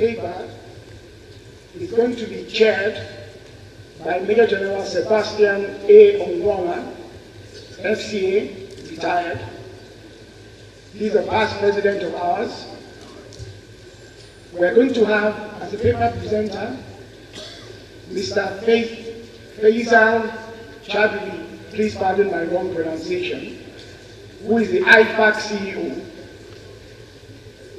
paper is going to be chaired by Major General Sebastian A. Ongwanga, FCA, retired. He's a past president of ours. We're going to have, as a paper presenter, Mr. Faisal Chadri, please pardon my wrong pronunciation, who is the IFAC CEO.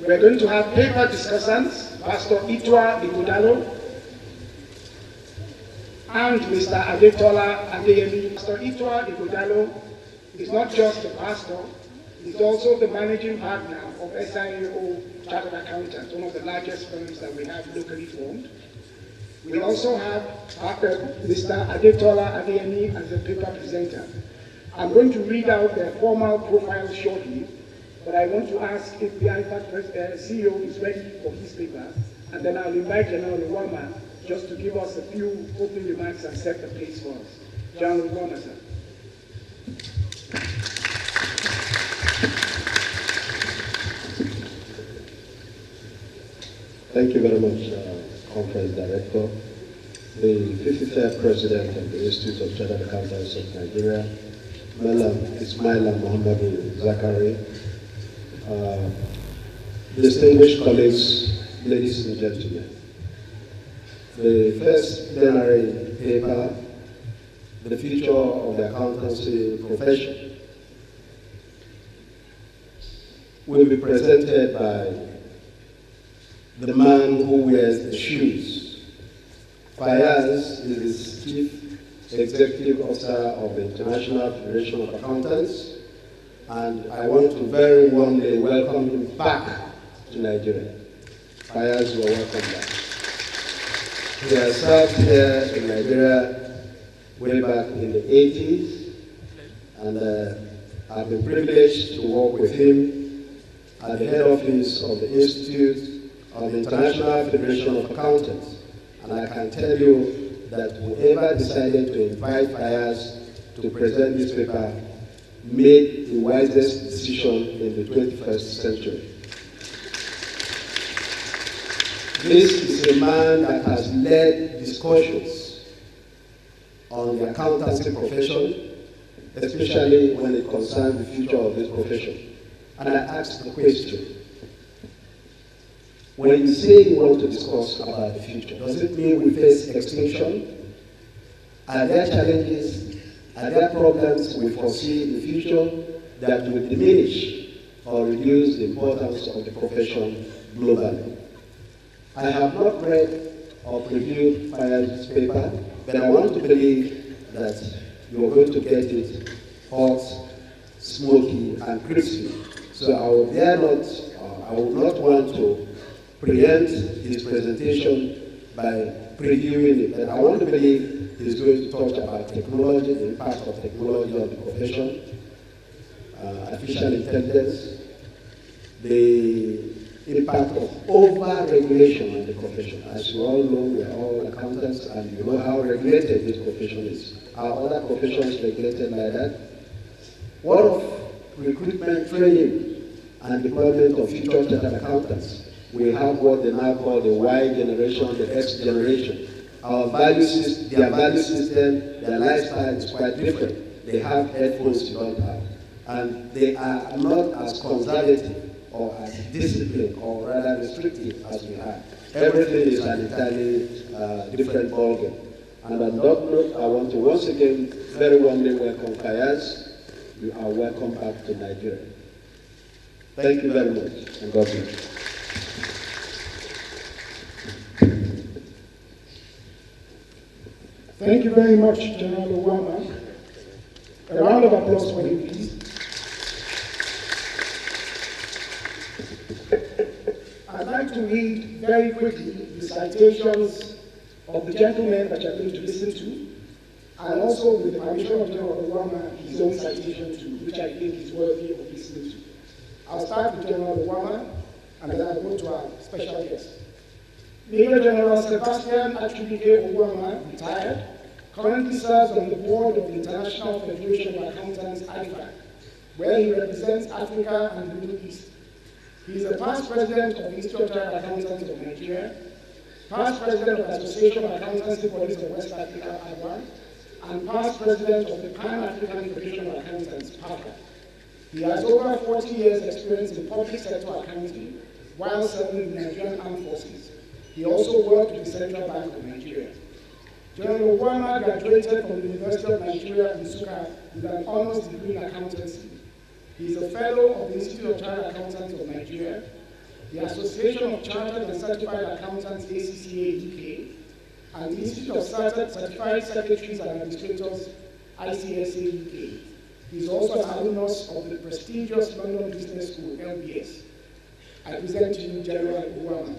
We're going to have paper discussants, Pastor Itwa Igudalo and Mr. Adetola Adeyemi. Pastor Itwa Igudalo is not just a pastor, he's also the managing partner of SIAO Chartered Accountants, one of the largest firms that we have locally formed. We also have Mr. Adetola Adeyemi as a paper presenter. I'm going to read out their formal profiles shortly, but I want to ask if the IFAC CEO is ready for his paper, and then I'll invite General Owama just to give us a few opening remarks and set the pace for us. General Owama, sir. Thank you very much, Conference Director, the 53rd President of the Institute of Chartered Accountants of Nigeria, Malam Ismaila Muhammadu Zakari, distinguished colleagues, ladies and gentlemen. The first plenary paper, The Future of the Accountancy Profession, will be presented by the man who wears the shoes. Fayaz is the Chief Executive Officer of the International Federation of Accountants, and I want to very warmly welcome him back to Nigeria. Fayaz, you are welcome back. He has served here in Nigeria way back in the 80s, and I've been privileged to work with him at the head office of the Institute of the International Federation of Accountants. And I can tell you that whoever decided to invite Fayaz to present this paper made the wisest decision in the 21st century. This is a man that has led discussions on the accountancy profession, especially when it concerns the future of this profession. And I asked the question, when you say you want to discuss about the future, does it mean we face extinction? Are there challenges? Are there problems we foresee in the future that will diminish or reduce the importance of the profession globally? I have not read or previewed Fayaz's paper, but I want to believe that you are going to get it hot, smoky, and crispy. So I would not want to preempt his presentation by previewing it, but I want to believe he's going to talk about technology, the impact of technology on the profession, artificial intelligence, the impact of over-regulation on the profession. As you all know, we are all accountants, and you know how regulated this profession is. Are other professions regulated like that? What of recruitment, training, and deployment of future chartered accountants? We have what they now call the Y generation, the X generation. Our value system, their value system, their lifestyle is quite different. They have headphones you don't have. And they are not as conservative or as disciplined or rather restrictive as we are. Everything is an entirely different ballgame. And on that note, I want to once again very warmly welcome Fayaz. You are welcome back to Nigeria. Thank you very much, and God bless. Thank you very much, General Owama. A round of applause for him, please. I'd like to read very quickly the citations of the gentlemen that you're going to listen to, and also, with the permission of General Owama, his own citation too, which I think is worthy of listening to. I'll start with General Owama, and then I'll go to our special guest. Major General Sebastian Achubike Owama, retired, currently serves on the board of the International Federation of Accountants, IFAC, where he represents Africa and the Middle East. He is a past president of the Institute of Chartered Accountants of Nigeria, past president of the Association of Accountancy Bodies of West Africa, Abuja, and past president of the Pan-African Federation of Accountants, PAFA. He has over 40 years' experience in public sector accounting while serving the Nigerian Armed Forces. He also worked with the Central Bank of Nigeria. General Obama graduated from the University of Nigeria in Nsukka with an honors degree in accountancy. He is a fellow of the Institute of Chartered Accountants of Nigeria, the Association of Chartered and Certified Accountants ACCA UK, and the Institute of Certified Secretaries and Administrators ICSA UK. He is also an alumnus of the prestigious London Business School, LBS. I present to you General Obama.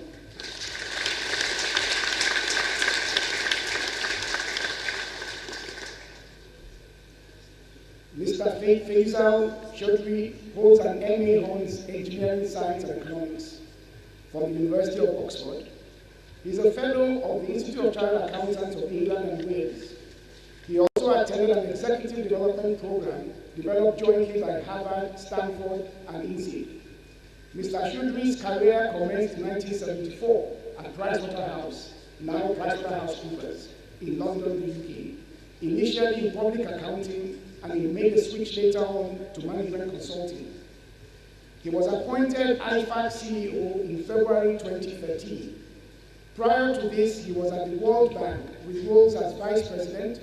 Mr. Faisal Chaudhry holds an MA Honors Engineering Science and Economics from the University of Oxford. He is a fellow of the Institute of Chartered Accountants of England and Wales. He also attended an executive development program developed jointly by Harvard, Stanford, and INSEAD. Mr. Chaudhry's career commenced in 1974 at Pricewaterhouse, now PricewaterhouseCoopers, in London, UK, initially in public accounting, and he made the switch later on to management consulting. He was appointed IFAC CEO in February 2013. Prior to this, he was at the World Bank with roles as Vice President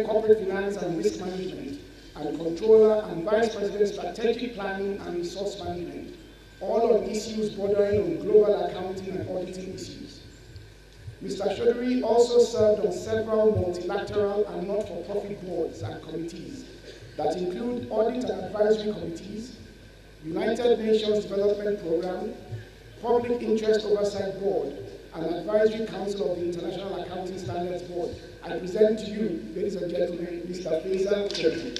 Corporate Finance and Risk Management, and Controller and Vice President Strategic Planning and Resource Management, all on issues bordering on global accounting and auditing issues. Mr. Chaudhry also served on several multilateral and not-for-profit boards and committees that include Audit and Advisory Committees, United Nations Development Programme, Public Interest Oversight Board, and Advisory Council of the International Accounting Standards Board. I present to you, ladies and gentlemen, Mr. Faisal Chaudhry.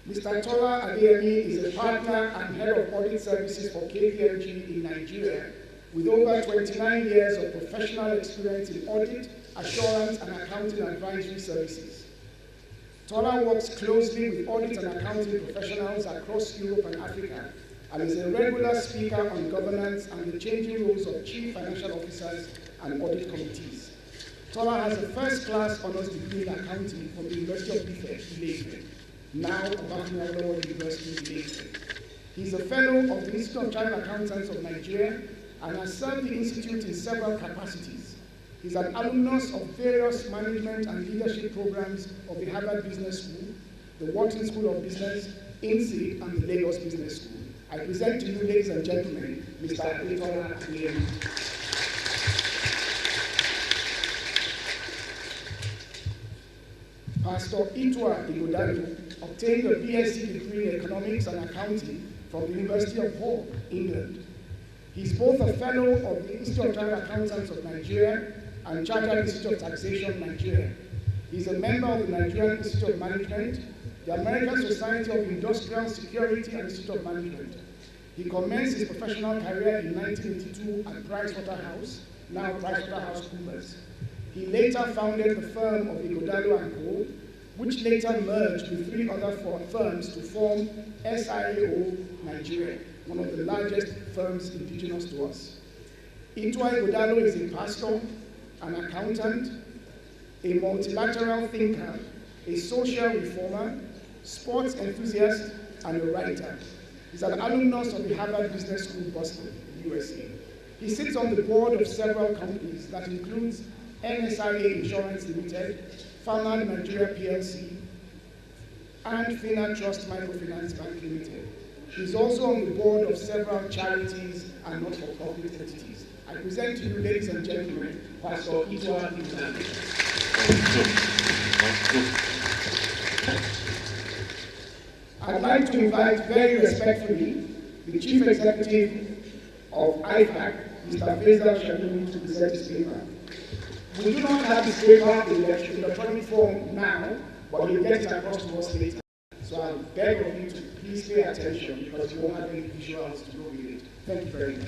Mr. Tola Adeyemi is a partner and head of audit services for KPMG in Nigeria, with over 29 years of professional experience in audit, assurance, and accounting advisory services. Tola works closely with audit and accounting professionals across Europe and Africa, and is a regular speaker on governance and the changing roles of chief financial officers and audit committees. Tola has a first-class honors degree in accounting from the University of Ife, now Abuja University. He is a fellow of the Institute of Chartered Accountants of Nigeria and has served the Institute in several capacities. He is an alumnus of various management and leadership programs of the Harvard Business School, the Wharton School of Business, INSEAD, and the Lagos Business School. I present to you, ladies and gentlemen, Mr. Adetola Adeyemi. Pastor Itwa Igodalo obtained a BSc degree in Economics and Accounting from the University of Hull, England. He is both a fellow of the Institute of Chartered Accountants of Nigeria and Chartered Institute of Taxation, Nigeria. He is a member of the Nigerian Institute of Management, the American Society of Industrial Security and Institute of Management. He commenced his professional career in 1982 at Pricewaterhouse, now PricewaterhouseCoopers. He later founded the firm of Igodalo & Co., which later merged with 3 other firms to form SIO Nigeria, one of the largest firms indigenous to us. Itwa Igodalo is a pastor, an accountant, a multilateral thinker, a social reformer, sports enthusiast, and a writer. He's an alumnus of the Harvard Business School, Boston, USA. He sits on the board of several companies that includes NSIA Insurance Limited, Farmer Nigeria PLC, and Fina Trust Microfinance Bank Limited. He's also on the board of several charities and not-for-profit entities. I present to you, ladies and gentlemen, Pastor Itwa Igodalo. I'd like to invite very respectfully the Chief Executive of IFAC, Mr. Faisal Chaudhry, to present his paper. We do not have this paper in the electronic form now, but we'll get it across to us later. So I beg of you to please pay attention because you won't have any visuals to go with it. Thank you very much.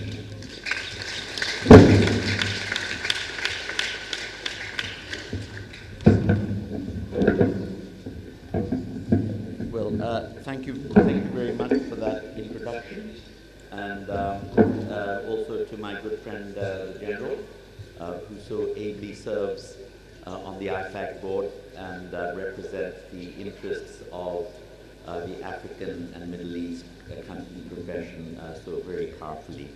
my good friend, the General, who so ably serves on the IFAC board and represents the interests of the African and Middle East accounting profession so very powerfully.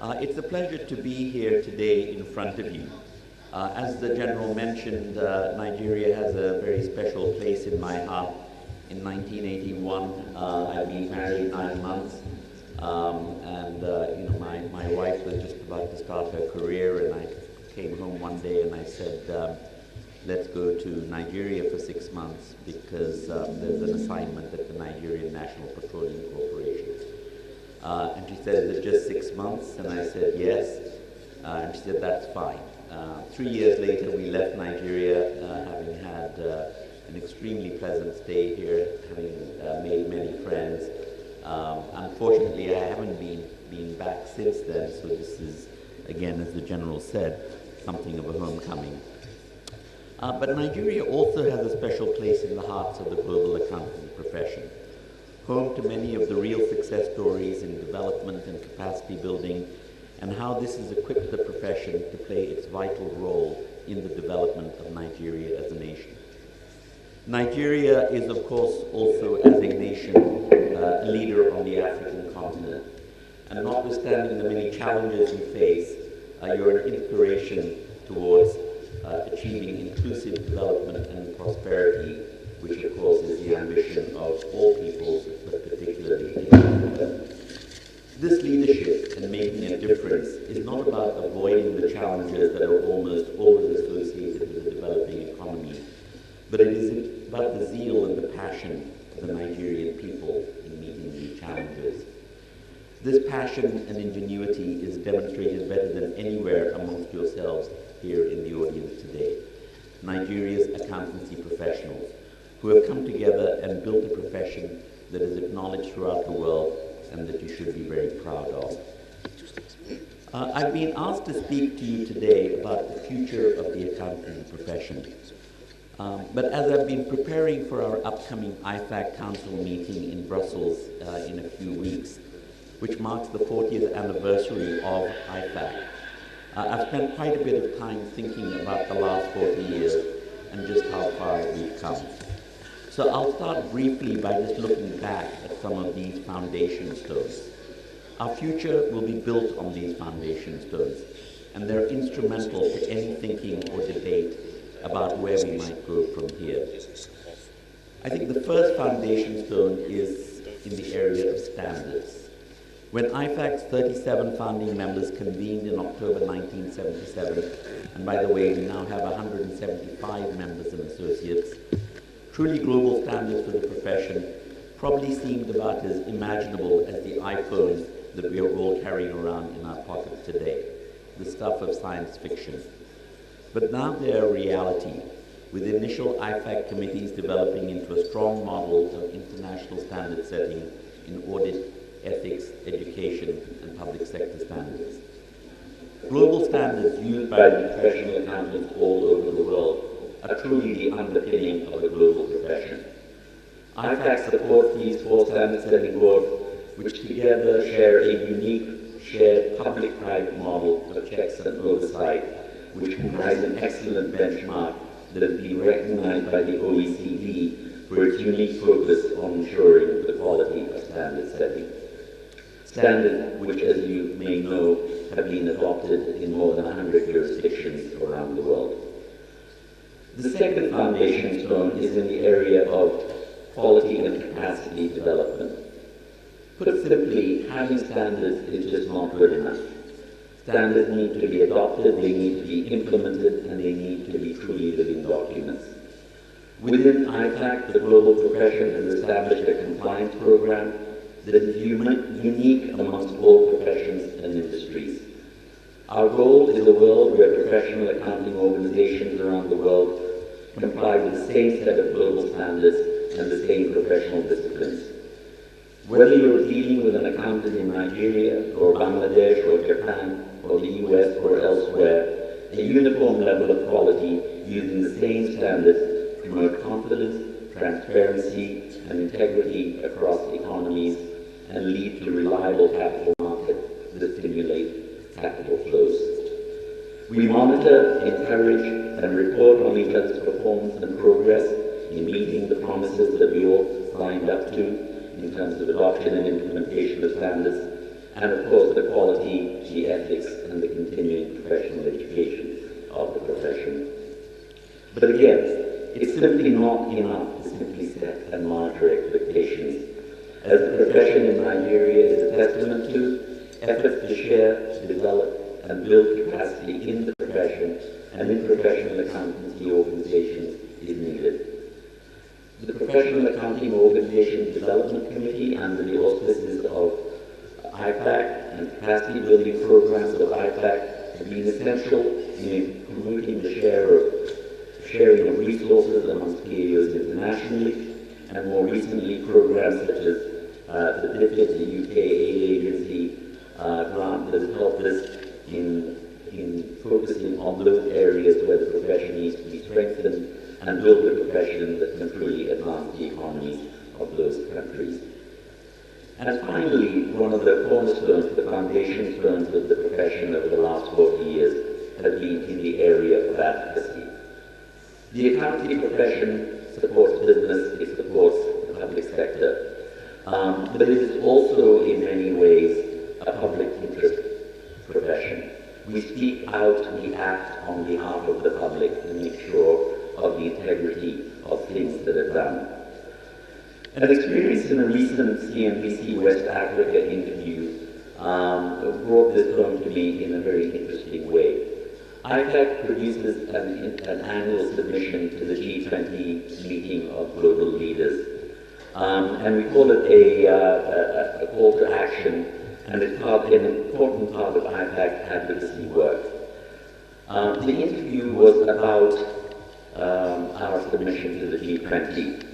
It's a pleasure to be here today in front of you. As the General mentioned, Nigeria has a very special place in my heart. In 1981, I'd been married 9 months, my wife was just about to start her career, and I came home one day and I said, let's go to Nigeria for 6 months because there's an assignment at the Nigerian National Petroleum Corporation. And she said, is it just 6 months? And I said, yes. And she said, that's fine. 3 years later, we left Nigeria, having had an extremely pleasant stay here, having made many friends. Unfortunately, I haven't been back since then, so this is, again, as the General said, something of a homecoming. But Nigeria also has a special place in the hearts of the global accounting profession, home to many of the real success stories in development and capacity building, and how this has equipped the profession to play its vital role in the development of Nigeria as a nation. Nigeria is, of course, also as a nation, a leader on the African continent. And notwithstanding the many challenges you face, you're an inspiration towards achieving inclusive development and prosperity, which of course is the ambition of all peoples, but particularly in Africa. This leadership and making a difference is not about avoiding the challenges that are almost always associated with a developing economy, but it is about the zeal and the passion of the Nigerian people in meeting these challenges. This passion and ingenuity is demonstrated better than anywhere amongst yourselves here in the audience today. Nigeria's accountancy professionals who have come together and built a profession that is acknowledged throughout the world and that you should be very proud of. I've been asked to speak to you today about the future of the accounting profession. But as I've been preparing for our upcoming IFAC Council meeting in Brussels in a few weeks, which marks the 40th anniversary of IFAC, I've spent quite a bit of time thinking about the last 40 years and just how far we've come. So I'll start briefly by just looking back at some of these foundation stones. Our future will be built on these foundation stones, and they're instrumental to any thinking or debate about where we might go from here. I think the first foundation stone is in the area of standards. When IFAC's 37 founding members convened in October 1977, and by the way, we now have 175 members and associates, truly global standards for the profession probably seemed about as imaginable as the iPhones that we are all carrying around in our pockets today, the stuff of science fiction. But now they're a reality, with initial IFAC committees developing into a strong model of international standard setting in audit, ethics, education, and public sector standards. Global standards used by the professional accountants all over the world are truly the underpinning of a global profession. IFAC supports these 4 standard setting boards, which together share a unique shared public-private model of checks and oversight, which comprise an excellent benchmark that has been recognized by the OECD for its unique focus on ensuring the quality of standard setting. Standards which, as you may know, have been adopted in more than 100 jurisdictions around the world. The second foundation stone is in the area of quality and capacity development. Put simply, having standards is just not good enough. Standards need to be adopted, they need to be implemented, and they need to be truly living documents. Within IFAC, the global profession has established a compliance program that is unique amongst all professions and industries. Our goal is a world where professional accounting organizations around the world comply with the same set of global standards and the same professional disciplines. Whether you're dealing with an accountant in Nigeria or Bangladesh or Japan or the US or elsewhere, a uniform level of quality using the same standards promote confidence, transparency, and integrity across economies and lead to reliable capital markets that stimulate capital flows. We monitor, encourage, and report on each other's performance and progress in meeting the promises that we all signed up to in terms of adoption and implementation of standards, and of course the quality, the ethics, and the continuing professional education of the profession. But again, it's simply not enough to simply set and monitor expectations. As the profession in Nigeria is a testament to, efforts to share, develop, and build capacity in the profession and in professional accountancy organizations is needed. The Professional Accounting Organization Development Committee, under the auspices of IPAC and capacity building programs of IPAC, have been essential in promoting the sharing of resources amongst PAOs internationally, and more recently programs such as the DFID, the UK aid agency grant that has helped us in focusing on those areas where the profession needs to be strengthened and build a profession that can truly advance the economies of those countries. And finally, one of the cornerstones, the foundation stones of the profession over the last 40 years has been in the area of advocacy. The accounting profession supports business, it supports the public sector, but it is also in many ways a public interest profession. We speak out, we act on behalf of the public to make sure of the integrity of things that are done. An experience in a recent CNBC West Africa interview brought this home to me in a very interesting way. ICAN produces an annual submission to the G20 meeting of global leaders, and we call it a call to action, and it's an important part of IPAC advocacy work. The interview was about our submission to the G20,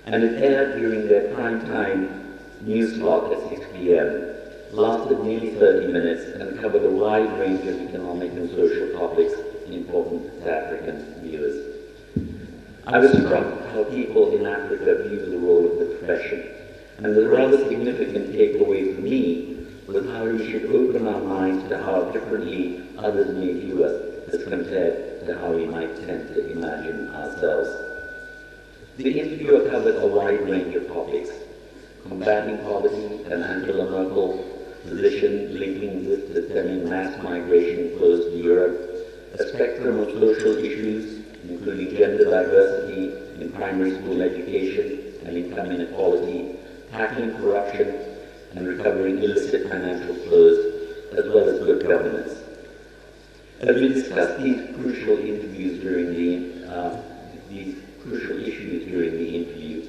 and it aired during their prime time news slot at 6 p.m., lasted nearly 30 minutes, and covered a wide range of economic and social topics important to African viewers. I was struck how people in Africa view the role of the profession, and the rather significant takeaway for me was how we should open our minds to how differently others may view us as compared to how we might tend to imagine ourselves. The interviewer covered a wide range of topics: combating poverty and Angela Merkel's position linking this to stemming mass migration flows to Europe, a spectrum of social issues, including gender diversity in primary school education and income inequality, tackling corruption, and recovering illicit financial flows, as well as good governance. As we discussed these crucial issues during the interview,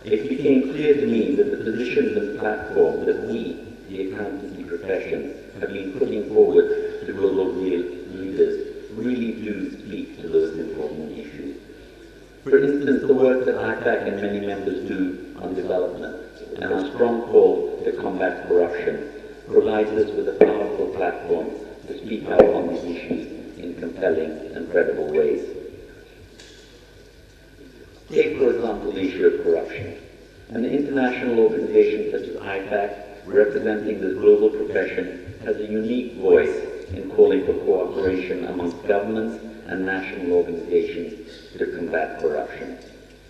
it became clear to me that the positions and platform that we, the accountancy profession, have been putting forward to global leaders really do speak to those important issues. For instance, the work that IPAC and many members do on development and our strong call to combat corruption provides us with a powerful platform to speak out on these issues in compelling and credible ways. Take, for example, the issue of corruption. An international organization such as IPAC, representing the global profession, has a unique voice in calling for cooperation amongst governments and national organizations to combat corruption.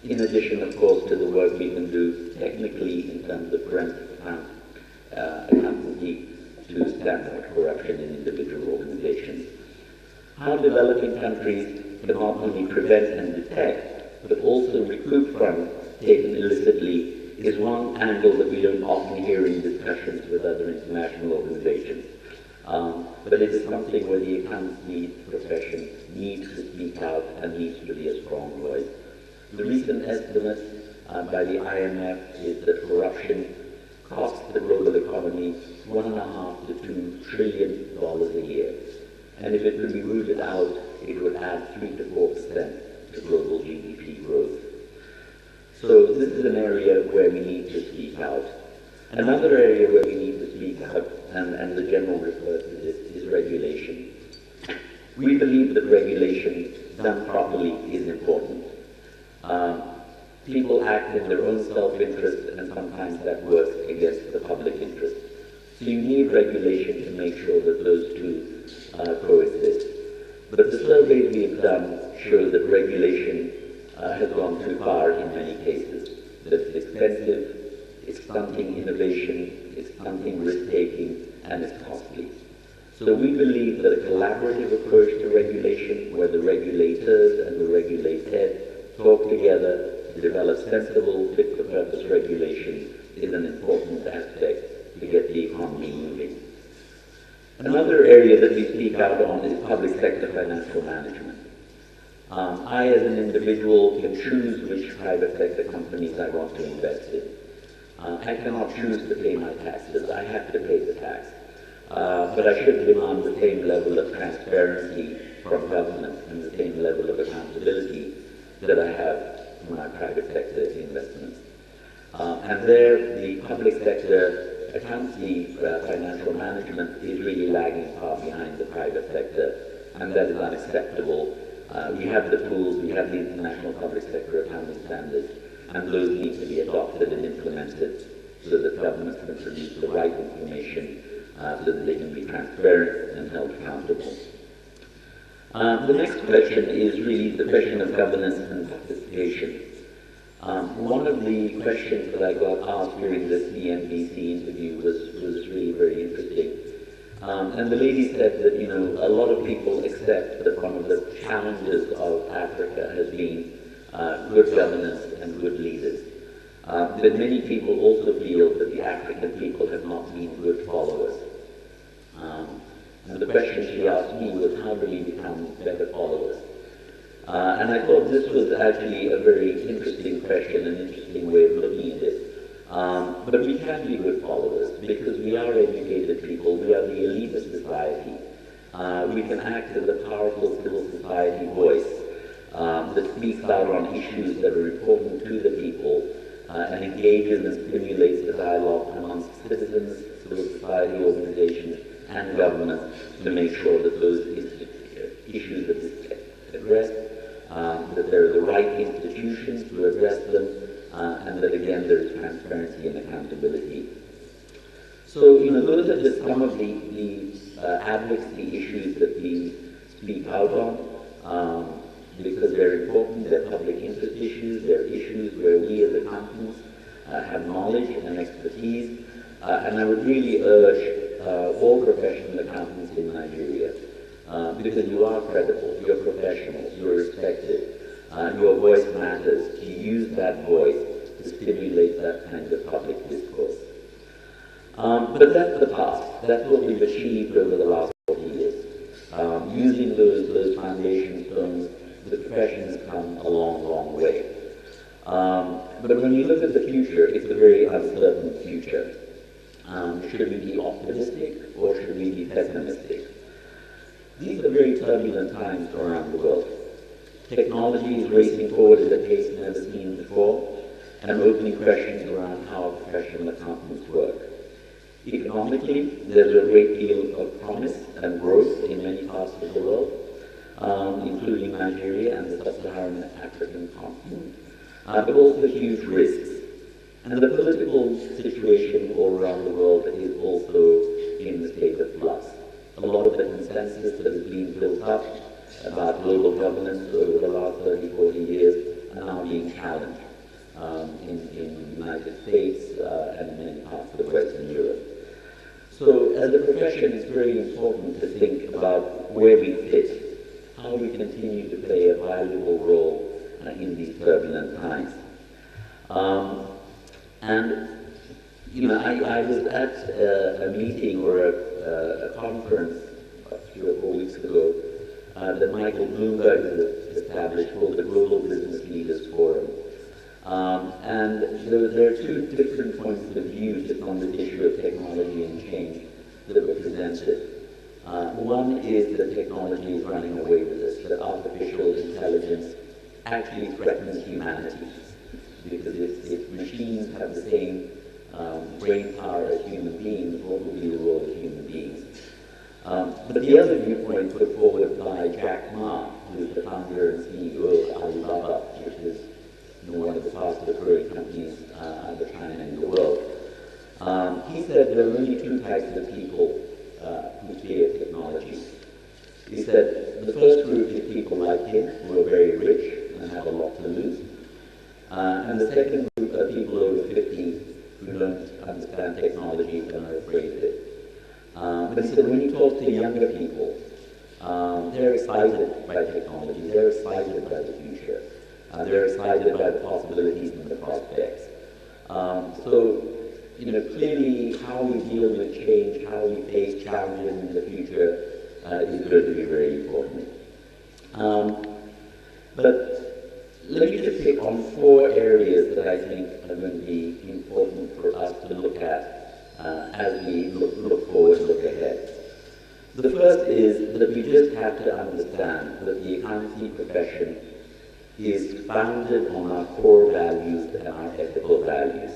In addition, of course, to the work we can do technically in terms of forensic accountancy to stamp out corruption in individual organizations. How developing countries can not only prevent and detect, but also recoup funds taken illicitly is one angle that we don't often hear in discussions with other international organizations. But it is something where the accountancy profession needs to speak out and needs to be a strong voice. The recent estimates by the IMF is that corruption costs the global economy $1.5 to $2 trillion a year. And if it could be rooted out, it would add 3 to 4% to global GDP growth. So this is an area where we need to speak out. Another area where we need to speak out, and the general refers to this, is regulation. We believe that regulation done properly is important. People act in their own self-interest, and sometimes that works against the public interest. So you need regulation to make sure that those two coexist. But the surveys we have done show that regulation has gone too far in many cases. That it's expensive, it's stunting innovation, it's stunting risk-taking, and it's costly. So we believe that a collaborative approach to regulation, where the regulators and the regulated talk together to develop sensible, fit-for-purpose regulation, is an important aspect to get the economy moving. Another area that we speak out on is public sector financial management. I, as an individual, can choose which private sector companies I want to invest in. I cannot choose to pay my taxes. I have to pay the tax. But I should demand the same level of transparency from government and the same level of accountability that I have for my private sector investments. And there, the public sector accountancy financial management is really lagging far behind the private sector, and that is unacceptable. We have the tools, we have the international public sector accounting standards, and those need to be adopted and implemented so that governments can produce the right information so that they can be transparent and held accountable. The next question is really the question of governance and participation. One of the questions that I got asked during this CNBC interview was really very interesting. And the lady said that, you know, a lot of people accept that one of the challenges of Africa has been good governance and good leaders. But many people also feel that the African people have not been good followers. And the question she asked me was, how do we become better followers? And I thought this was actually a very interesting question, an interesting way of looking at it. But we can be good followers because we are educated people, we are the elite of society. We can act as a powerful civil society voice that speaks out on issues that are important to the people and engages and stimulates the dialogue amongst citizens, civil society organizations, and government to make sure that those issues are addressed, that there are the right institutions to address them, and that again there is transparency and accountability. So, you know, those are just some of the advocacy issues that we speak out on, because they're important, they're public interest issues, they're issues where we as accountants have knowledge and expertise, and I would really urge all professional accountants in Nigeria, because you are credible, you're professionals, you're respected, your voice matters, to use that voice to stimulate that kind of public discourse. But that's the past. That's what we've achieved over the last 40 years. Using those foundation stones, the profession has come a long, long way. But when you look at the future, it's a very uncertain future. Should we be optimistic or should we be pessimistic? These are very turbulent times around the world. Technology is racing forward at a pace never seen before, and opening questions around how professional accountants work. Economically, there's a great deal of promise and growth in many parts of the world, including Nigeria and the sub-Saharan African continent, but also huge risks. And the political situation all around the world is also in the state of flux. A lot of the consensus that has been built up about global governance over the last 30, 40 years are now being challenged in the United States and many parts of Western Europe. So as a profession, it's very important to think about where we fit, how we continue to play a valuable role in these turbulent times. And, you know, I was at a meeting or a conference 3 or 4 weeks ago that Michael Bloomberg has established called the Global Business Leaders Forum. And there are two different points of view just on this issue of technology and change that were presented. One is that technology is running away with us, that artificial intelligence actually threatens humanity. Because if machines have the same brain power as human beings, what will be the role of human beings? But the other viewpoint put forward by Jack Ma, who is the founder and CEO of Alibaba, which is one of the fastest growing companies out of China in the world, He said there are only two types of people who fear technology. He said the first group is people like him who are very rich and have a lot to lose. And the second group are people over 50 who don't understand technology and are afraid of it. But he said when you talk to younger people, they're excited by technology, they're excited by the future, they're excited by the possibilities and the prospects. So, clearly how we deal with change, how we face challenges in the future is going to be very important. But let me just pick on 4 areas that I think are going to be important for us to look at as we look forward and look ahead. The first is that we just have to understand that the accountancy profession is founded on our core values and our ethical values.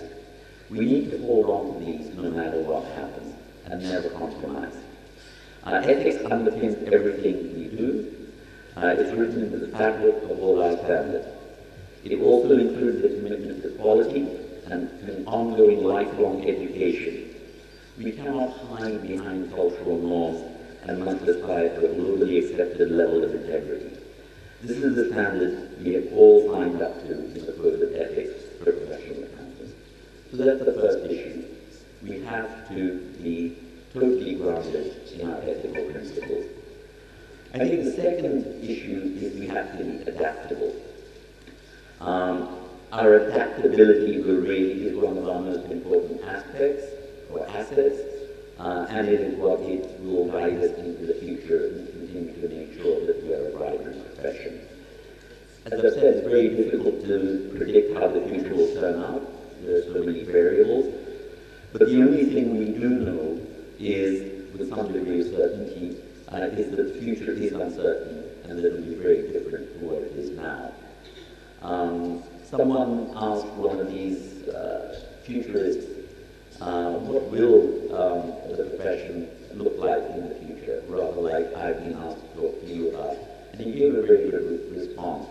We need to hold on to these no matter what happens and never compromise. Ethics underpins everything we do. It's written into the fabric of all our standards. It also includes a commitment to quality and an ongoing lifelong education. We cannot hide behind cultural norms and must aspire to a globally accepted level of integrity. This is the standard we have all signed up to in the Code of Ethics for Professional Accountants. So that's the first issue. We have to be totally grounded in our ethical principles. I think the second issue is we have to be adaptable. Our adaptability really is one of our most important aspects or assets, and it is what it will guide us into the future and continue to make sure that we are a vibrant profession. As I've said, it's very difficult to predict how the future will turn out. There are so many variables. But the only thing we do know is, with some degree of certainty, is that the future is uncertain and that it will be very different from what it is now. Someone asked one of these futurists, what will the profession look like in the future, rather like I've been asked to talk to you about. And he gave a very good response.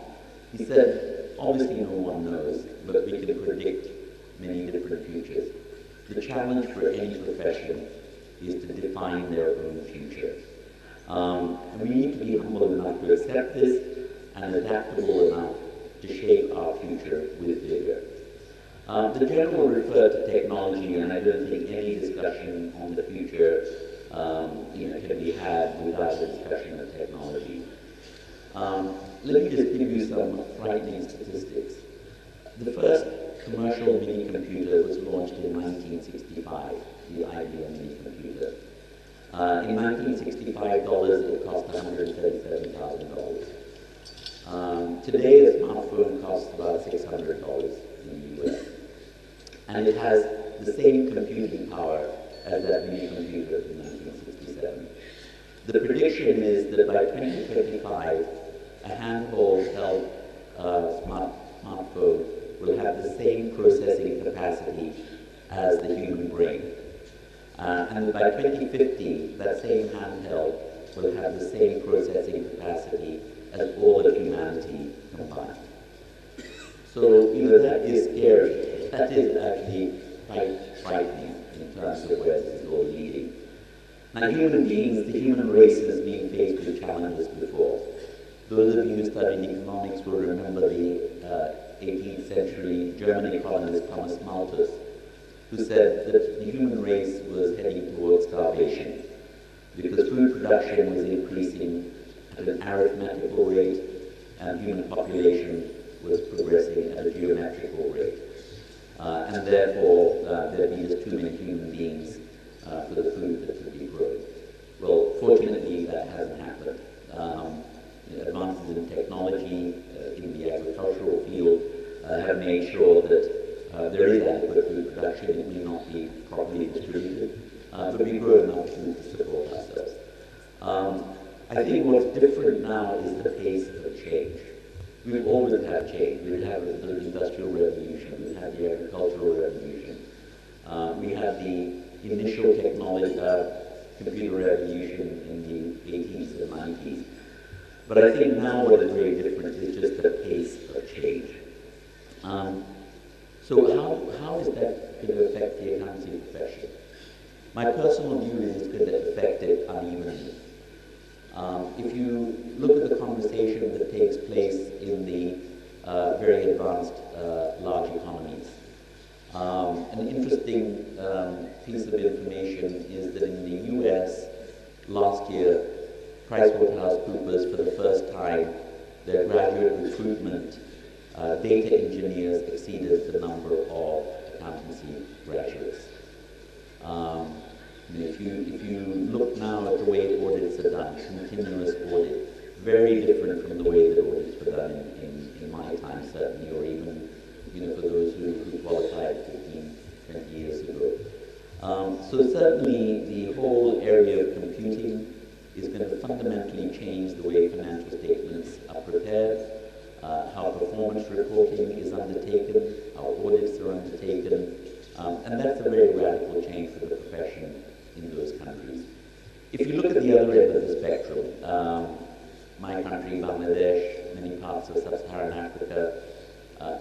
He said, obviously no one knows, but we can predict many different futures. The challenge for any profession is to define their own future. And we need to be humble enough to accept this and adaptable enough to shape our future with vigor. The general referred to technology, and I don't think any discussion on the future can be had without a discussion of technology. Let me just give you some frightening statistics. The first commercial mini computer was launched in 1965, the IBM mini computer. In 1965 dollars, it cost $137,000. Today, a smartphone costs about $600 in the US. And it has the same computing power as that mini computer in 1967. The prediction is that by 2025, a handheld smartphone will have the same processing capacity as the human brain. And by 2050, that same handheld will have the same processing capacity as all of humanity combined. So, that is scary. That is actually quite frightening in terms of where this is all leading. Now, human beings, the human race has been faced with challenges before. Those of you who studied economics will remember the 18th century German economist Thomas Malthus, who said that the human race was heading towards starvation because food production was increasing at an arithmetical rate and human population was progressing at a geometrical rate. And therefore, there'd be just too many human beings for the food that could be grown. Well, fortunately, that hasn't happened. Advances in technology in the agricultural field have made sure that there is adequate food production. It may not be properly distributed, but we grow enough food to support ourselves. I think what's different now is the pace of change. We've always had change. We had the Industrial Revolution, we had the Agricultural Revolution, we had the initial computer revolution in the 80s and 90s. But I think now what is very different is just the pace of change. So how is that going to affect the accountancy profession? My personal view is it's going to affect it unevenly. If you look at the conversation that takes place in the very advanced large economies, an interesting piece of information is that in the US last year, PricewaterhouseCoopers, for the first time, their graduate recruitment data engineers exceeded the number of accountancy graduates. If you look now at the way audits are done, continuous audit, very different from the way that audits were done in my time, certainly, or even for those who qualified 15, 20 years ago. So certainly the whole area of computing is going to fundamentally change the way financial statements are prepared, how performance reporting is undertaken, how audits are undertaken, and that's a very radical change for the profession in those countries. If you look at the other end of the spectrum, my country, Bangladesh, many parts of sub-Saharan Africa,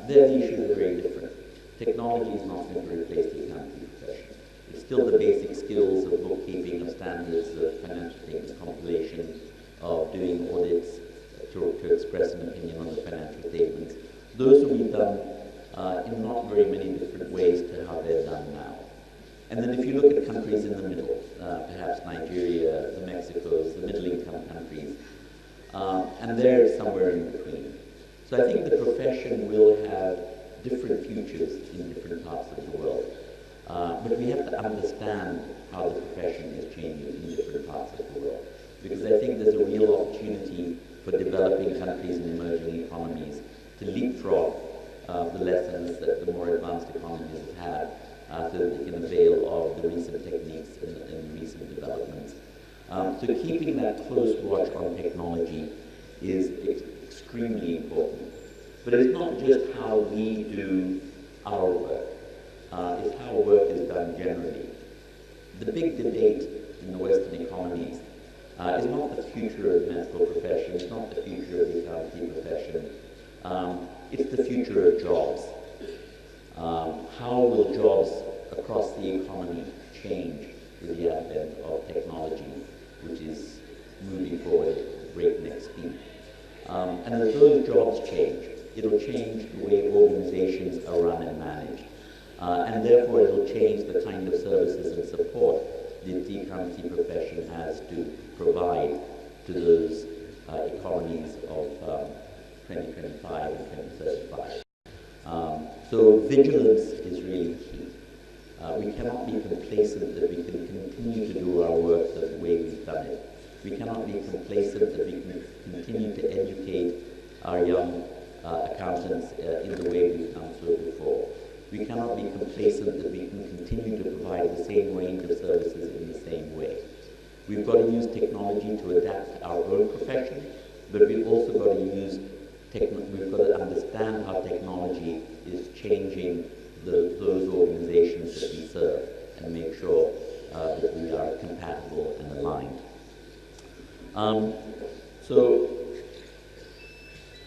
there the issues are very different. Technology is not going to replace the accounting profession. It's still the basic skills of bookkeeping, of standards, of financial statements compilation, of doing audits, to express an opinion on the financial statements. Those will be done in not very many different ways to how they're done now. And then if you look at countries in the middle, perhaps Nigeria, the Mexicos, the middle-income countries, and they're somewhere in between. So I think the profession will have different futures in different parts of the world. But we have to understand how the profession is changing in different parts of the world. Because I think there's a real opportunity for developing countries and emerging economies to leapfrog the lessons that the more advanced economies have had, so that they can avail of the recent techniques and recent developments. So keeping that close watch on technology is extremely important. But it's not just how we do our work, it's how work is done generally. The big debate in the Western economies is not the future of the medical profession, it's not the future of the accounting profession, it's the future of jobs. How will jobs across the economy change with the advent of technology, which is moving forward at breakneck speed? And as those jobs change, it'll change the way organizations are run and managed. And therefore it'll change the kind of services and support that the accounting profession has to provide to those economies of 2025 and 2035. So vigilance is really key. We cannot be complacent that we can continue to do our work the way we've done it. We cannot be complacent that we can continue to educate our young accountants in the way we've done so before. We cannot be complacent that we can continue to provide the same range of services in the same way. We've got to use technology to adapt our own profession, but we've also got to use we've got to understand how technology is changing those organizations that we serve and make sure that we are compatible and aligned. So,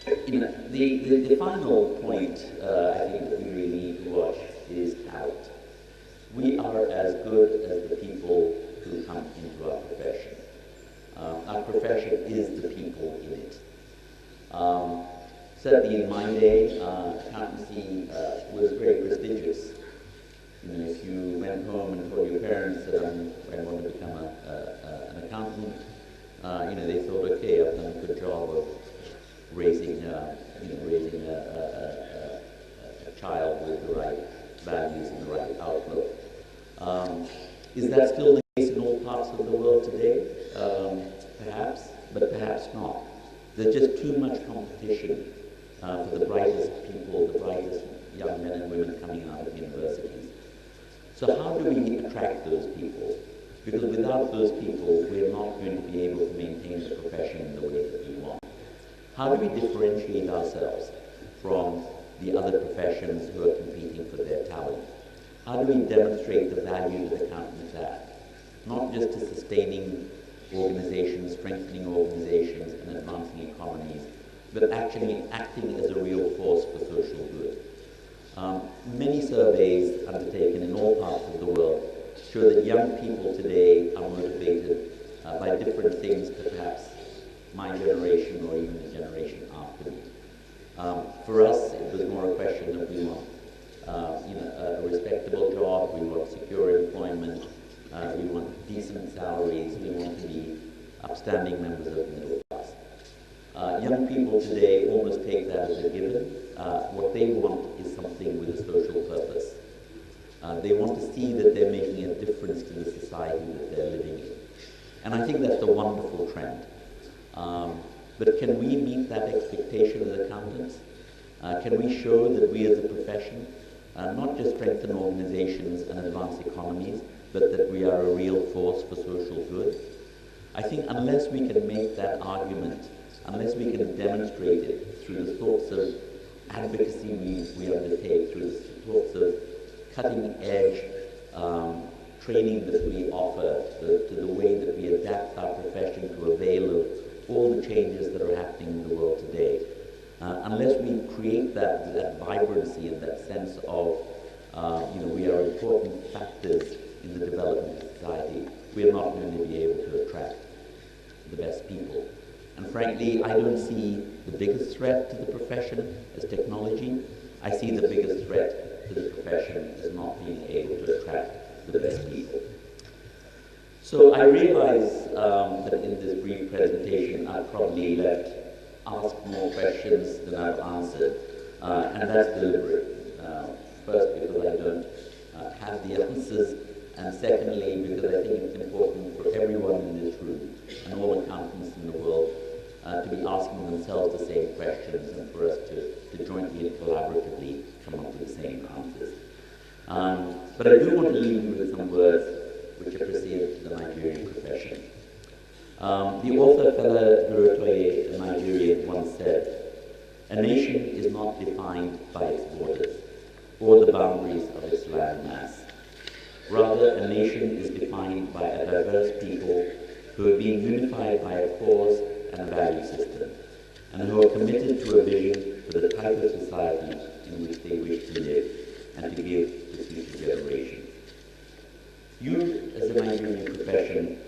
the final point I think that we really need to watch is talent. We are as good as the people who come into our profession. Our profession is the people in it. Certainly in my day, accountancy was very prestigious. If you went home and told your parents that I want to become an accountant, they thought, okay, I've done a good job of raising a child with the right values and the right outlook. Is that still the case in all parts of the world today? Perhaps, but perhaps not. There's just too much competition for the brightest people, the brightest young men and women coming out of universities. So how do we attract those people? Because without those people, we're not going to be able to maintain the profession in the way that we want. How do we differentiate ourselves from the other professions who are competing for their talent? How do we demonstrate the value that accountants add? Not just to sustaining organizations, strengthening organizations, and advancing economies, but actually acting as a real force for social good. Many surveys undertaken in all parts of the world show that young people today are motivated by different things to perhaps my generation or even the generation after me. For us, it was more a question of we want a respectable job, we want secure employment, we want decent salaries, we want to be upstanding members of the middle class. Young people today almost take that as a given. What they want is something with a social purpose. They want to see that they're making a difference to the society that they're living in. And I think that's a wonderful trend. But can we meet that expectation as accountants? Can we show that we as a profession not just strengthen organizations and advance economies, but that we are a real force for social good? I think unless we can make that argument, unless we can demonstrate it through the sorts of advocacy we undertake, through the sorts of cutting-edge training that we offer, to the way that we adapt our profession to avail of all the changes that are happening in the world today, unless we create that vibrancy and that sense of, we are important factors in the development of society, we are not going to be able to attract the best people. And frankly, I don't see the biggest threat to the profession as technology. I see the biggest threat to the profession as not being able to attract the best people. So I realize that in this brief presentation I've probably asked more questions than I've answered, and that's deliberate. First, because I don't have the answers, and secondly, because I think it's important for everyone in this room and all accountants in the world to be asking themselves the same questions and for us to jointly and collaboratively come up with the same answers. But I do want to leave you with some words which appreciate the Nigerian profession. The author Fela Durotoye, a Nigerian, once said, "A nation is not defined by its borders or the boundaries of its land mass. Rather, a nation is defined by a diverse people who have been unified by a cause and a value system, and who are committed to a vision for the type of society in which they wish to live and to give to future generations." You, as a Nigerian profession,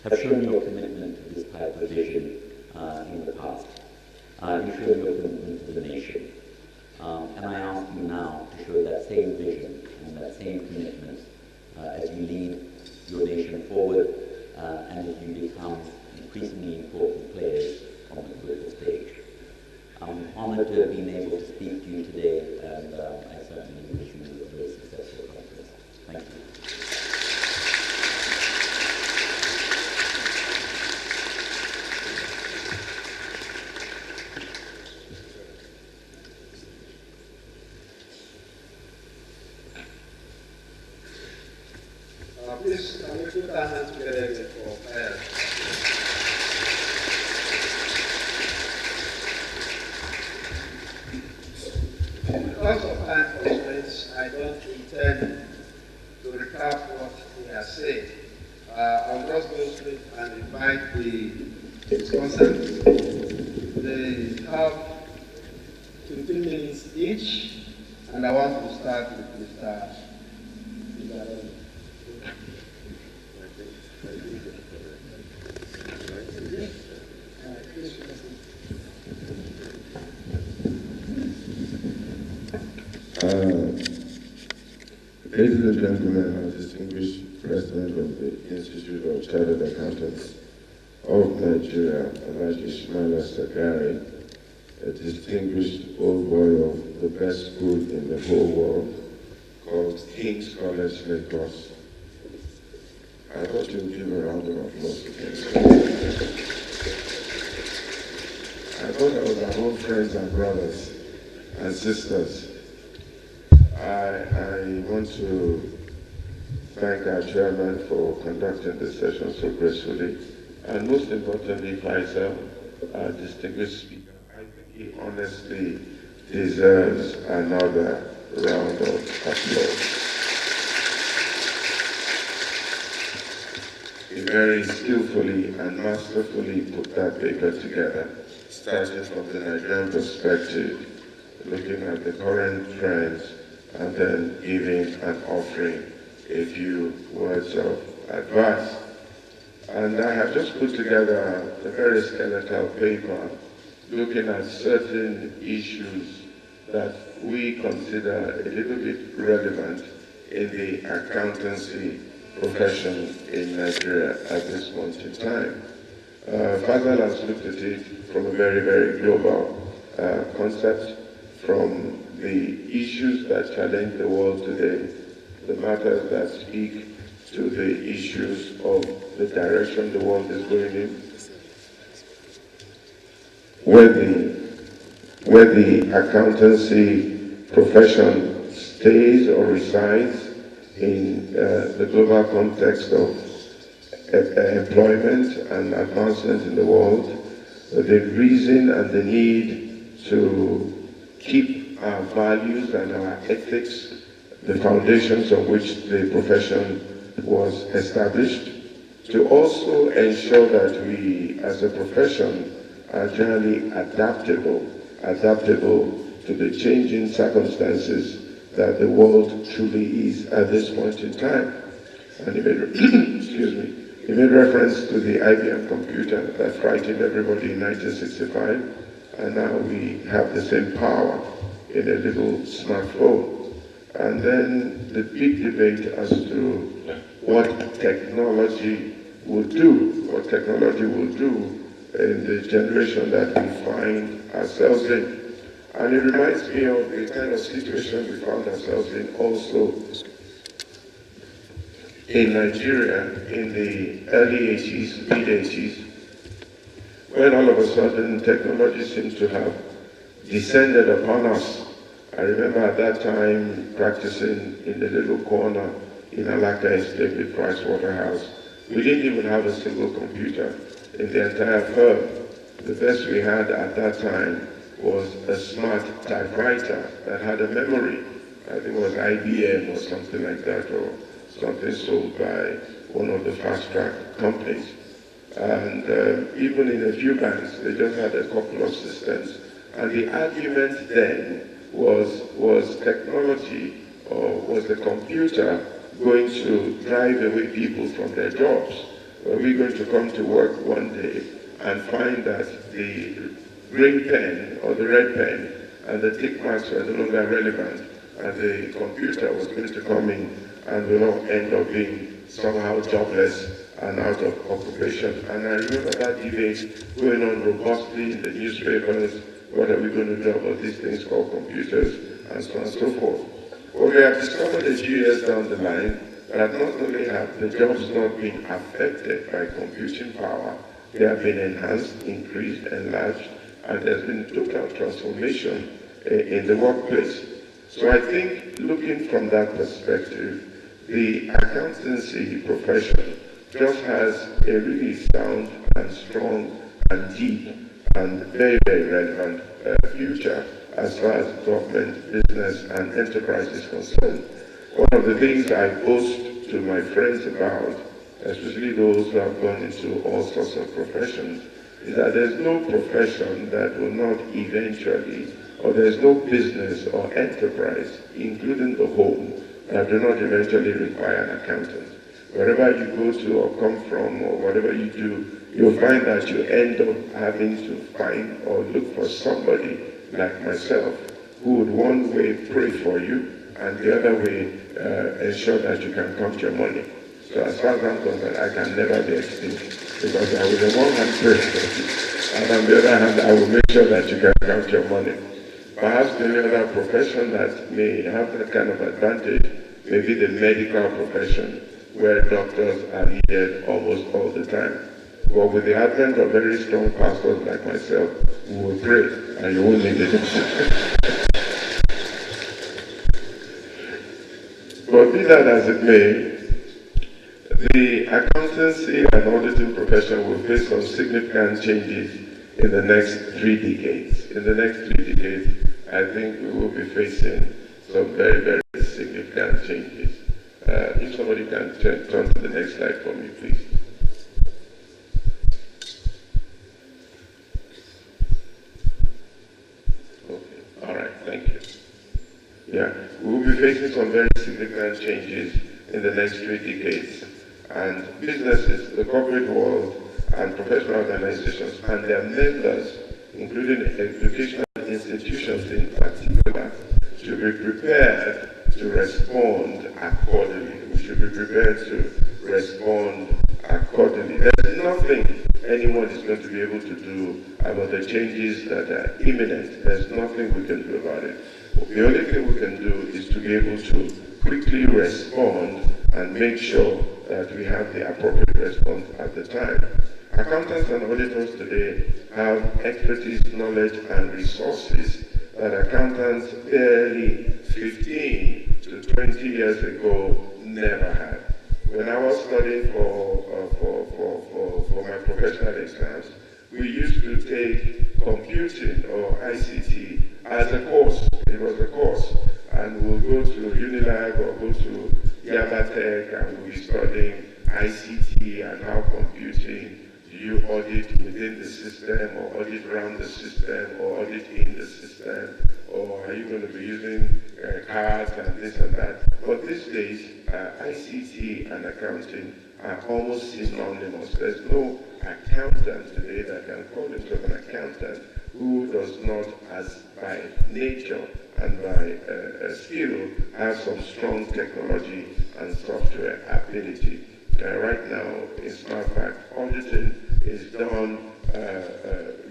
have shown your commitment to this type of vision in the past. You've shown your commitment to the nation. And I ask you now to show that same vision and that same commitment as you lead your nation forward and as you become increasingly important players on the global stage. I'm honored to have been able to speak to you today, and I certainly wish you a very successful conference. Thank you. Please, can we put our hands together for prayer? Because of time constraints, I don't intend to recap what he has said. I'll just go straight and invite the sponsors. They have 15 minutes each, and I want to start with Mr. Ladies and gentlemen, distinguished President of the Institute of Chartered Accountants of Nigeria, Alhaji Ismaila Sagari, a distinguished old boy of the best school in the whole world, called King's College, Lagos. I thought you would give a round of applause to King's College. I thought I was our own friends and brothers and sisters. I want to thank our chairman for conducting this session so gracefully, and most importantly, Faisal, our distinguished speaker. I think he honestly deserves another round of applause. He very skillfully and masterfully put that paper together, starting from the Nigerian perspective, looking at the current trends, and then giving an offering a few words of advice. And I have just put together a very skeletal paper looking at certain issues that we consider a little bit relevant in the accountancy profession in Nigeria at this point in time. Fazal has looked at it from a very, very global concept, from the issues that challenge the world today, the matters that speak to the issues of the direction the world is going in, where the accountancy profession stays or resides in the global context of employment and advancement in the world, the reason and the need to keep our values and our ethics, the foundations on which the profession was established, to also ensure that we as a profession are generally adaptable to the changing circumstances that the world truly is at this point in time. And he made, excuse me, he made reference to the IBM computer that frightened everybody in 1965, and now we have the same power in a little smartphone. And then the big debate as to what technology will do in the generation that we find ourselves in. And it reminds me of the kind of situation we found ourselves in also in Nigeria in the early 80s, mid-80s, when all of a sudden technology seems to have descended upon us. I remember at that time practicing in the little corner in Alaka Estate with Price Waterhouse. We didn't even have a single computer in the entire firm. The best we had at that time was a smart typewriter that had a memory. I think it was IBM or something like that, or something sold by one of the fast-track companies. And even in a few banks, they just had a couple of systems. And the argument then was technology, or was the computer going to drive away people from their jobs? Were we going to come to work one day and find that the green pen or the red pen and the tick marks were no longer relevant, and the computer was going to come in and will all end up being somehow jobless and out of occupation? And I remember that debate going on robustly in the newspapers. What are we going to do about these things called computers, and so on and so forth? Well, we have discovered a few years down the line that not only have the jobs not been affected by computing power, they have been enhanced, increased, enlarged, and there's been total transformation in the workplace. So I think, looking from that perspective, the accountancy profession just has a really sound and strong and deep and very, very relevant future as far as government, business, and enterprise is concerned. One of the things I boast to my friends about, especially those who have gone into all sorts of professions, is that there's no profession that will not eventually, or there's no business or enterprise, including the home, that do not eventually require an accountant. Wherever you go to or come from or whatever you do, you'll find that you end up having to find or look for somebody like myself who would one way pray for you and the other way ensure that you can count your money. So as far as I'm concerned, I can never be extinct, because I will on one hand pray for you, and on the other hand, I will make sure that you can count your money. Perhaps the only other profession that may have that kind of advantage may be the medical profession, where doctors are needed almost all the time. But with the advent of very strong pastors like myself, we will pray and you won't need it. But be that as it may, the accountancy and auditing profession will face some significant changes in the next 3 decades. In the next 3 decades, I think we will be facing some very, very significant changes. If somebody can turn to the next slide for me, please. Okay, all right, thank you. Yeah, we will be facing some very significant changes in the next 3 decades. And businesses, the corporate world, and professional organizations and their members, including educational institutions in particular, should be prepared to respond accordingly. We should be prepared to respond accordingly. There's nothing anyone is going to be able to do about the changes that are imminent. There's nothing we can do about it. The only thing we can do is to be able to quickly respond and make sure that we have the appropriate response at the time. Accountants and auditors today have expertise, knowledge, and resources that accountants barely 15 to 20 years ago never had. When I was studying for my professional exams, we used to take computing or ICT as a course. It was a course. And we'll go to Unilag or go to Yabatech and we'll be studying ICT and how computing, do you audit within the system or audit around the system or audit in the system, or are you going to be using cards and this and that. But these days, ICT and accounting are almost synonymous. There's no accountant today that can call himself an accountant who does not, as by nature and by skill, have some strong technology and software ability. Right now, in SmartFact, auditing is done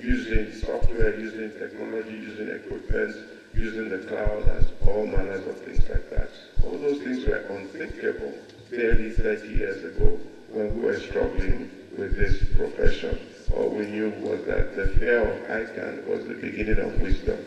using software, using technology, using equipment, using the cloud, and all manners of things like that. All those things were unthinkable barely 30 years ago when we were struggling with this profession. All we knew was that the fear of ICAN was the beginning of wisdom.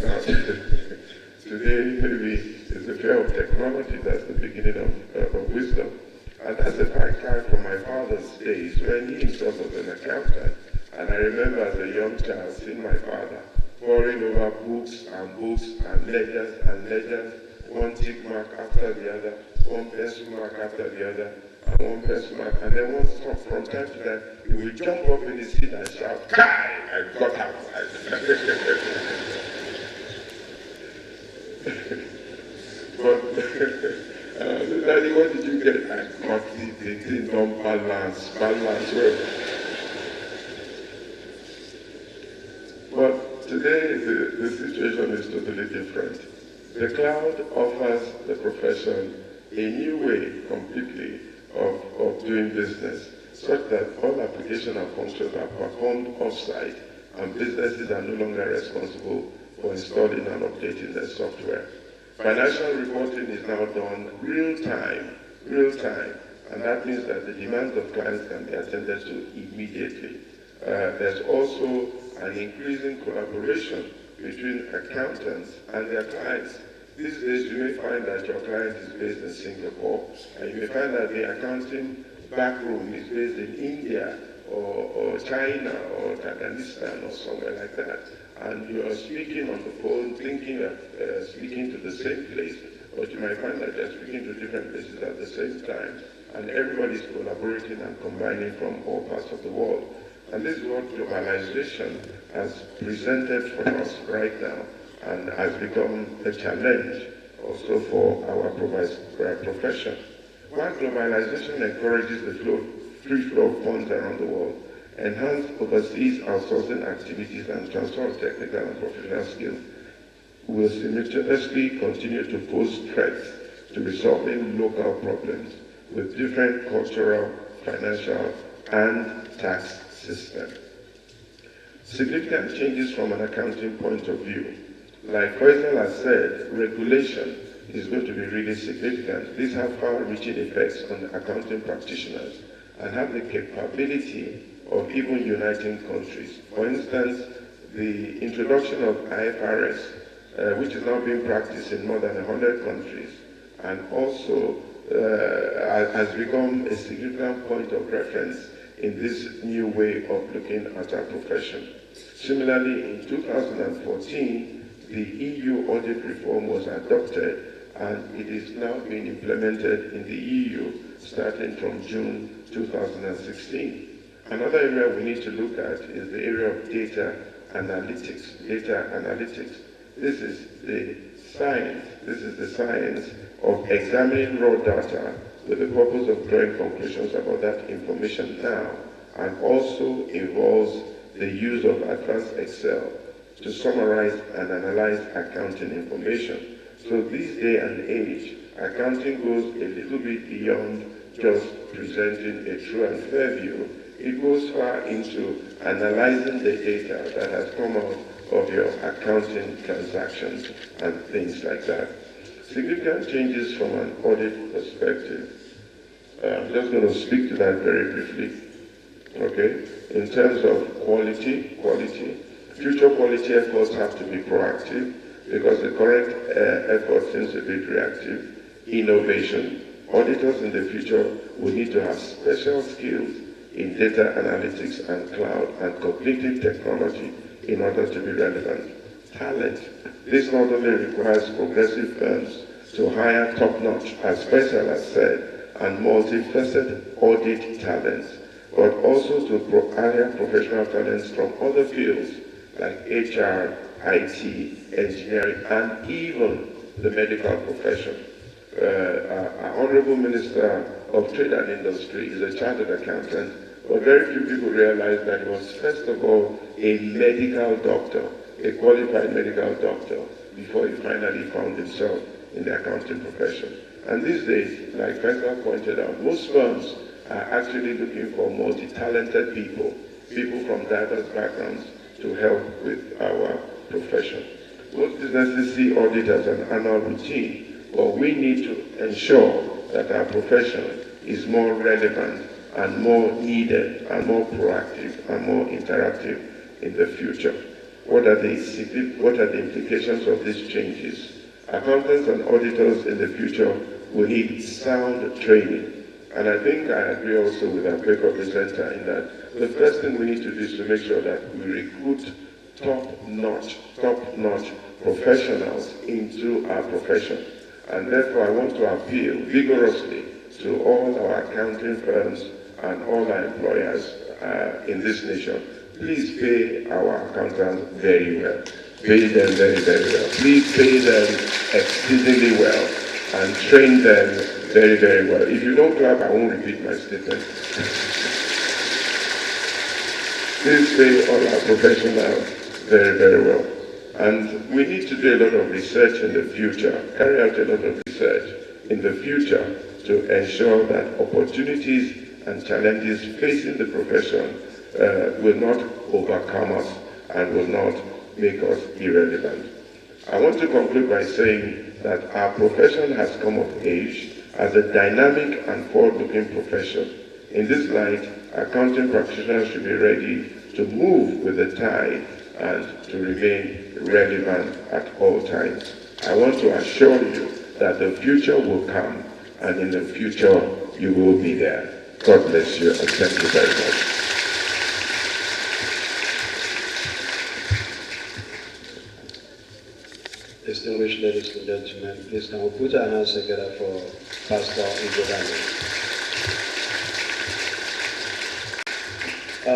Now, today, maybe it's the fear of technology that's the beginning of wisdom. And that's a fact from my father's days when he himself was an accountant. And I remember as a young child seeing my father poring over books and ledgers, one tick mark after the other, one pencil mark after the other, and one pencil mark. And then from time to time, he would jump up in his seat and shout, "Kai! I got out." But Daddy, what did you get? I got the thing don't balance well. But today, the situation is totally different. The cloud offers the profession a new way completely of doing business, such that all application and functions are performed off-site, and businesses are no longer responsible for installing and updating their software. Financial reporting is now done real time, and that means that the demands of clients can be attended to immediately. There's also an increasing collaboration between accountants and their clients. These days, you may find that your client is based in Singapore, and you may find that the accounting backroom is based in India or China or Afghanistan or somewhere like that. And you are speaking on the phone, thinking of speaking to the same place, but you might find that you're speaking to different places at the same time, and everybody's collaborating and combining from all parts of the world. And this is what globalization has presented for us right now, and has become a challenge also for our profession. While globalization encourages the free flow of funds around the world, enhance overseas outsourcing activities and transfer of technical and professional skills will simultaneously continue to pose threats to resolving local problems with different cultural, financial, and tax systems. Significant changes from an accounting point of view. Like Faisal has said, regulation is going to be really significant. These have far-reaching effects on accounting practitioners and have the capability of even uniting countries. For instance, the introduction of IFRS, which is now being practiced in more than 100 countries, and also has become a significant point of reference in this new way of looking at our profession. Similarly, in 2014, the EU audit reform was adopted, and it is now being implemented in the EU starting from June 2016. Another area we need to look at is the area of data analytics. This is the Science, this is the science of examining raw data with the purpose of drawing conclusions about that information now, and also involves the use of advanced Excel to summarize and analyze accounting information. So this day and age, accounting goes a little bit beyond just presenting a true and fair view. It goes far into analyzing the data that has come out of your accounting transactions and things like that. Significant changes from an audit perspective. I'm just going to speak to that very briefly. Okay? In terms of quality, future quality efforts have to be proactive because the current effort seems a bit reactive. Innovation. Auditors in the future will need to have special skills in data analytics and cloud and cognitive technology in order to be relevant. Talent. This not only requires progressive firms to hire top-notch, as Faisal has said, and multifaceted audit talents, but also to hire professional talents from other fields like HR, IT, engineering, and even the medical profession. Our Honorable Minister of Trade and Industry is a chartered accountant, but very few people realize that he was first of all a medical doctor, a qualified medical doctor, before he finally found himself in the accounting profession. And these days, like Faisal pointed out, most firms are actually looking for multi-talented people, people from diverse backgrounds to help with our profession. Most businesses see audit as an annual routine, but we need to ensure that our profession is more relevant and more needed and more proactive and more interactive in the future. What are the implications of these changes? Accountants and auditors in the future will need sound training. And I think I agree also with our paper presenter in that the first thing we need to do is to make sure that we recruit top-notch professionals into our profession. And therefore I want to appeal vigorously to all our accounting firms and all our employers in this nation. Please pay our accountants very well. Pay them very, very well. Please pay them exceedingly well and train them very, very well. If you don't clap, I won't repeat my statement. Please pay all our professionals very, very well. And we need to do a lot of research in the future, carry out a lot of research in the future to ensure that opportunities and challenges facing the profession will not overcome us and will not make us irrelevant. I want to conclude by saying that our profession has come of age as a dynamic and forward-looking profession. In this light, accounting practitioners should be ready to move with the tide and to remain relevant at all times. I want to assure you that the future will come, and in the future you will be there. God bless you, and thank you very much. Distinguished ladies and gentlemen, please can we put our hands together for Pastor Igodani.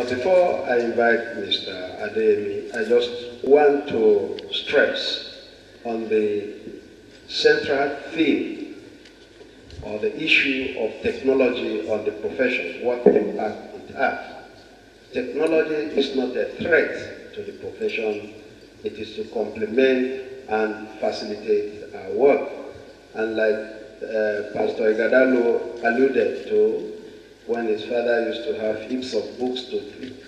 Before I invite Mr. Adeyemi, I just want to stress on the central theme or the issue of technology on the profession, what impact it has. Technology is not a threat to the profession, it is to complement and facilitate our work. And like Pastor Igadalo alluded to, when his father used to have heaps of books to flip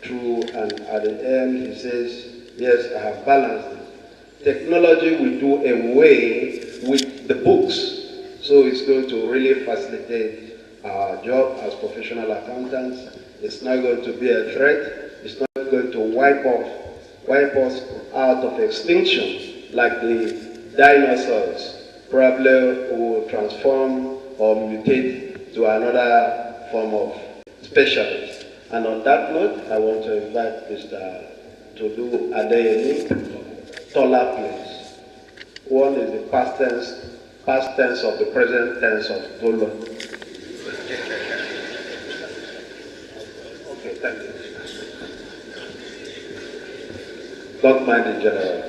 through, and at the end he says, yes, I have balanced it. Technology will do away with the books, so it's going to really facilitate our job as professional accountants. It's not going to be a threat. It's not going to wipe us out of extinction like the dinosaurs probably will transform or mutate to another form of specialist. And on that note, I want to invite Mr. Tolu Adeyemi, Tola, please. One is the past tense of the present tense of Tolu. Okay, thank you. Don't mind the general.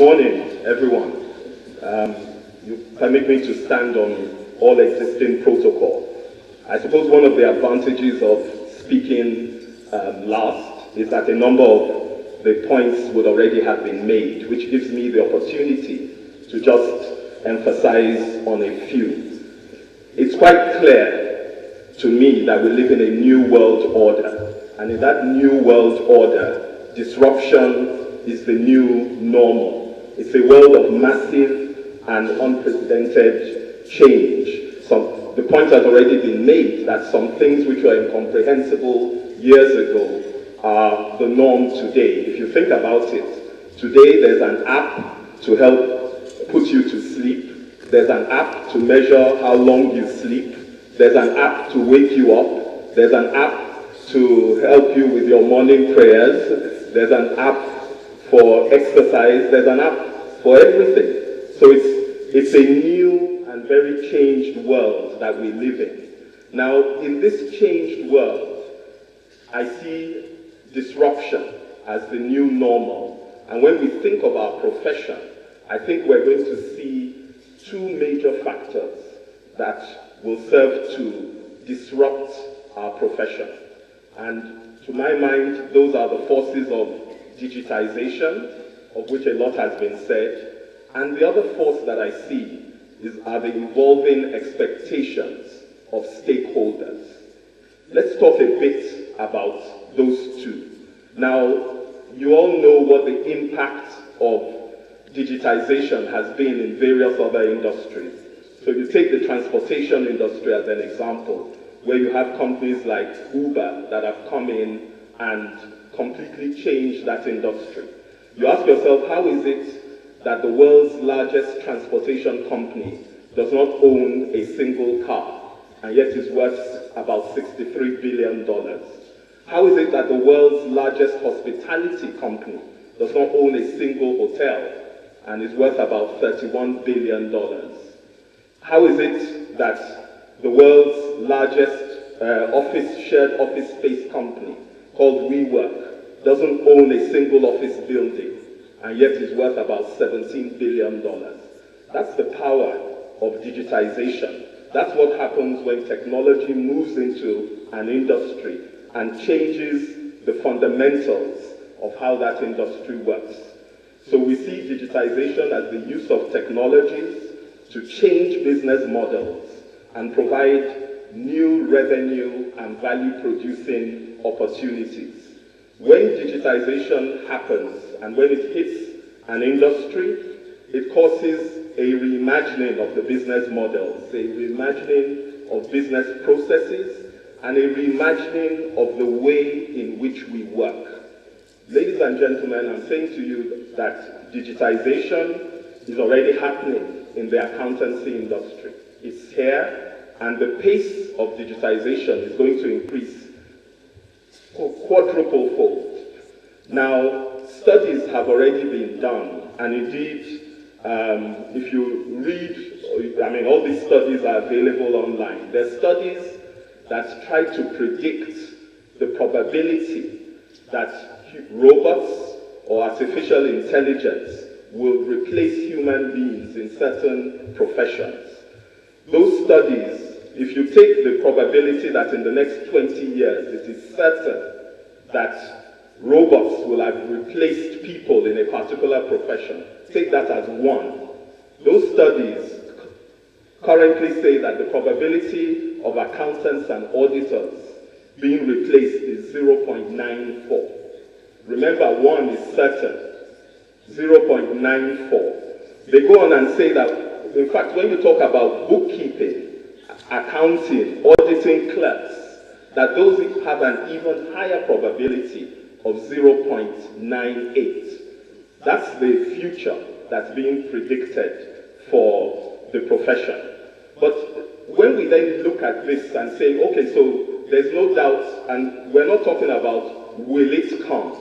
morning, everyone. You permit me to stand on all existing protocol. I suppose one of the advantages of speaking last is that a number of the points would already have been made, which gives me the opportunity to just emphasize on a few. It's quite clear to me that we live in a new world order, and in that new world order, disruption is the new normal. It's a world of massive and unprecedented change. The point has already been made that some things which were incomprehensible years ago are the norm today. If you think about it, today there's an app to help put you to sleep. There's an app to measure how long you sleep. There's an app to wake you up. There's an app to help you with your morning prayers. There's an app for exercise. There's an app for everything. So it's a new and very changed world that we live in. Now, in this changed world, I see disruption as the new normal. And when we think of our profession, I think we're going to see two major factors that will serve to disrupt our profession. And to my mind, those are the forces of digitization, of which a lot has been said. And the other force that I see are the evolving expectations of stakeholders. Let's talk a bit about those two. Now, you all know what the impact of digitization has been in various other industries. So you take the transportation industry as an example, where you have companies like Uber that have come in and completely changed that industry. You ask yourself, how is it that the world's largest transportation company does not own a single car, and yet is worth about $63 billion? How is it that the world's largest hospitality company does not own a single hotel, and is worth about $31 billion? How is it that the world's largest shared office space company, called WeWork, doesn't own a single office building, and yet is worth about $17 billion? That's the power of digitization. That's what happens when technology moves into an industry and changes the fundamentals of how that industry works. So we see digitization as the use of technologies to change business models and provide new revenue and value-producing opportunities. When digitization happens and when it hits an industry, it causes a reimagining of the business models, a reimagining of business processes, and a reimagining of the way in which we work. Ladies and gentlemen, I'm saying to you that digitization is already happening in the accountancy industry. It's here, and the pace of digitization is going to increase quadruple-fold. Now, studies have already been done, and indeed, if you read, all these studies are available online. There are studies that try to predict the probability that robots or artificial intelligence will replace human beings in certain professions. Those studies, if you take the probability that in the next 20 years it is certain that robots will have replaced people in a particular profession, take that as 1. Those studies currently say that the probability of accountants and auditors being replaced is 0.94. Remember, 1 is certain, 0.94. They go on and say that, in fact, when you talk about bookkeeping, accounting, auditing clerks, that those have an even higher probability of 0.98. That's the future that's being predicted for the profession. But when we then look at this and say, okay, so there's no doubt, and we're not talking about will it come.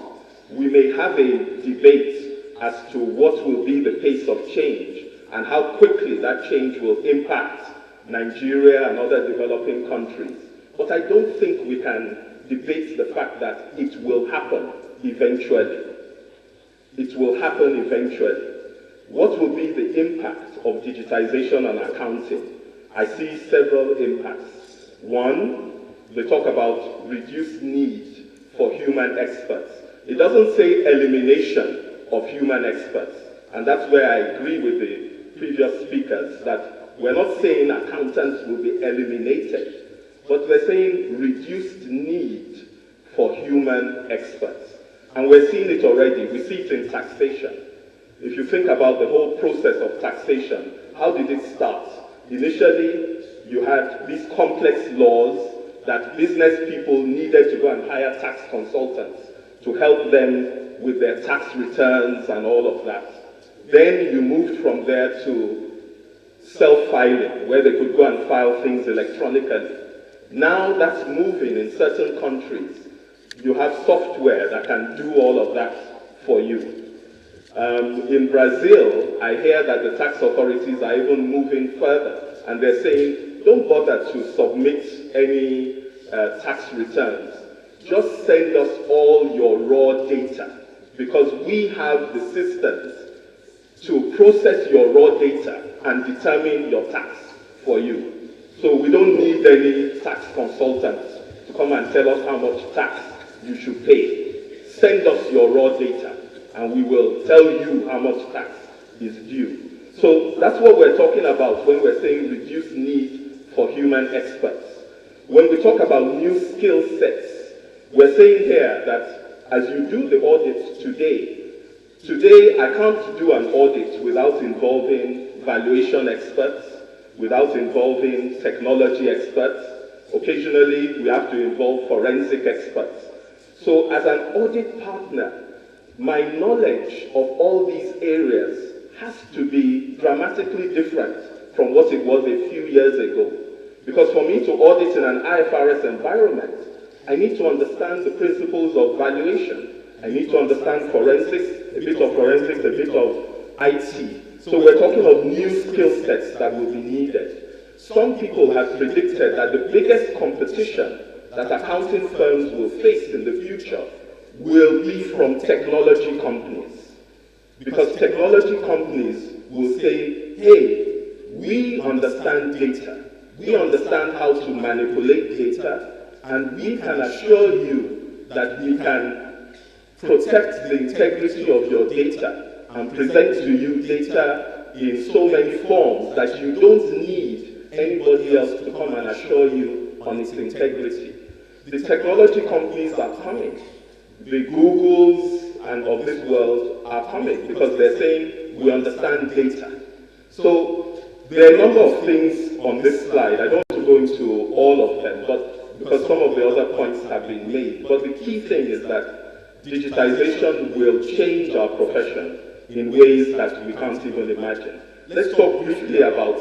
We may have a debate as to what will be the pace of change and how quickly that change will impact Nigeria and other developing countries. But I don't think we can debate the fact that it will happen eventually. It will happen eventually. What will be the impact of digitization on accounting? I see several impacts. One, they talk about reduced need for human experts. It doesn't say elimination of human experts. And that's where I agree with the previous speakers, that we're not saying accountants will be eliminated, but we're saying reduced need for human experts. And we're seeing it already. We see it in taxation. If you think about the whole process of taxation, how did it start? Initially, you had these complex laws that business people needed to go and hire tax consultants to help them with their tax returns and all of that. Then you moved from there to self-filing, where they could go and file things electronically. Now that's moving in certain countries. You have software that can do all of that for you. In Brazil, I hear that the tax authorities are even moving further, and they're saying, don't bother to submit any tax returns. Just send us all your raw data, because we have the systems to process your raw data and determine your tax for you. So we don't need any tax consultants to come and tell us how much tax you should pay. Send us your raw data, and we will tell you how much tax is due. So that's what we're talking about when we're saying reduced need for human experts. When we talk about new skill sets, we're saying here that as you do the audit today I can't do an audit without involving valuation experts, without involving technology experts. Occasionally, we have to involve forensic experts. So as an audit partner, my knowledge of all these areas has to be dramatically different from what it was a few years ago. Because for me to audit in an IFRS environment, I need to understand the principles of valuation. I need to understand forensics, a bit of forensics, a bit of IT. So we're talking of new skill sets that will be needed. Some people have predicted that the biggest competition that accounting firms will face in the future will be from technology companies. Because technology companies will say, hey, we understand data. We understand how to manipulate data, and we can assure you that we can protect the integrity of your data and present to you data in so many forms that you don't need anybody else to come and assure you on its integrity. The technology companies are coming. The Googles and of this world are coming because they're saying we understand data. So there are a number of things on this slide. I don't want to go into all of them, but because some of the other points have been made. But the key thing is that digitization will change our profession in ways that we can't even imagine. Let's talk briefly about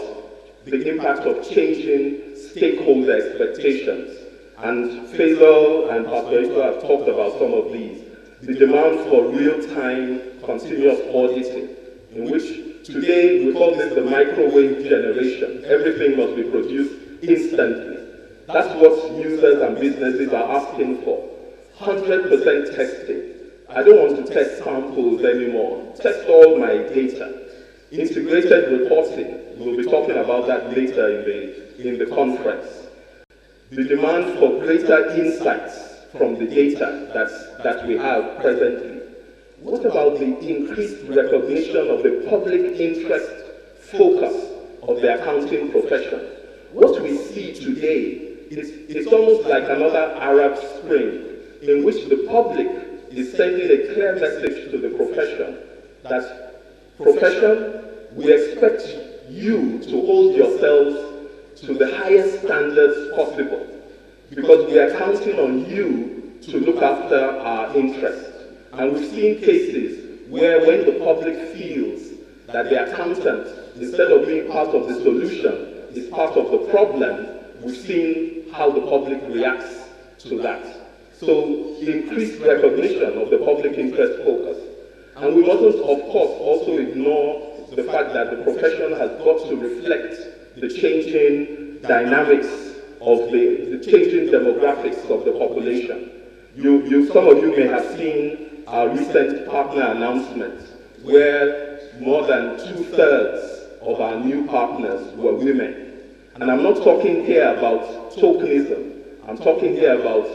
the impact of changing stakeholder expectations. And Faisal and Pastor Ito have talked about some of these. The demand for real-time continuous auditing, in which today we call this the microwave generation. Everything must be produced instantly. That's what users and businesses are asking for. 100% testing. I don't want to test samples anymore. Test all my data. Integrated reporting. We'll be talking about that later in the conference. The demand for greater insights from the data that we have presently. What about the increased recognition of the public interest focus of the accounting profession? What we see today it's almost like another Arab Spring, in which the public is sending a clear message to the profession that, profession, we expect you to hold yourselves to the highest standards possible, because we are counting on you to look after our interests. And we've seen cases where when the public feels that the accountant, instead of being part of the solution, is part of the problem, we've seen how the public reacts to that. So increased recognition of the public interest focus. And we mustn't, of course, also ignore the fact that the profession has got to reflect the changing dynamics of the changing demographics of the population. Some of you may have seen our recent partner announcement, where more than 2/3 of our new partners were women. And I'm not talking here about tokenism. I'm talking here about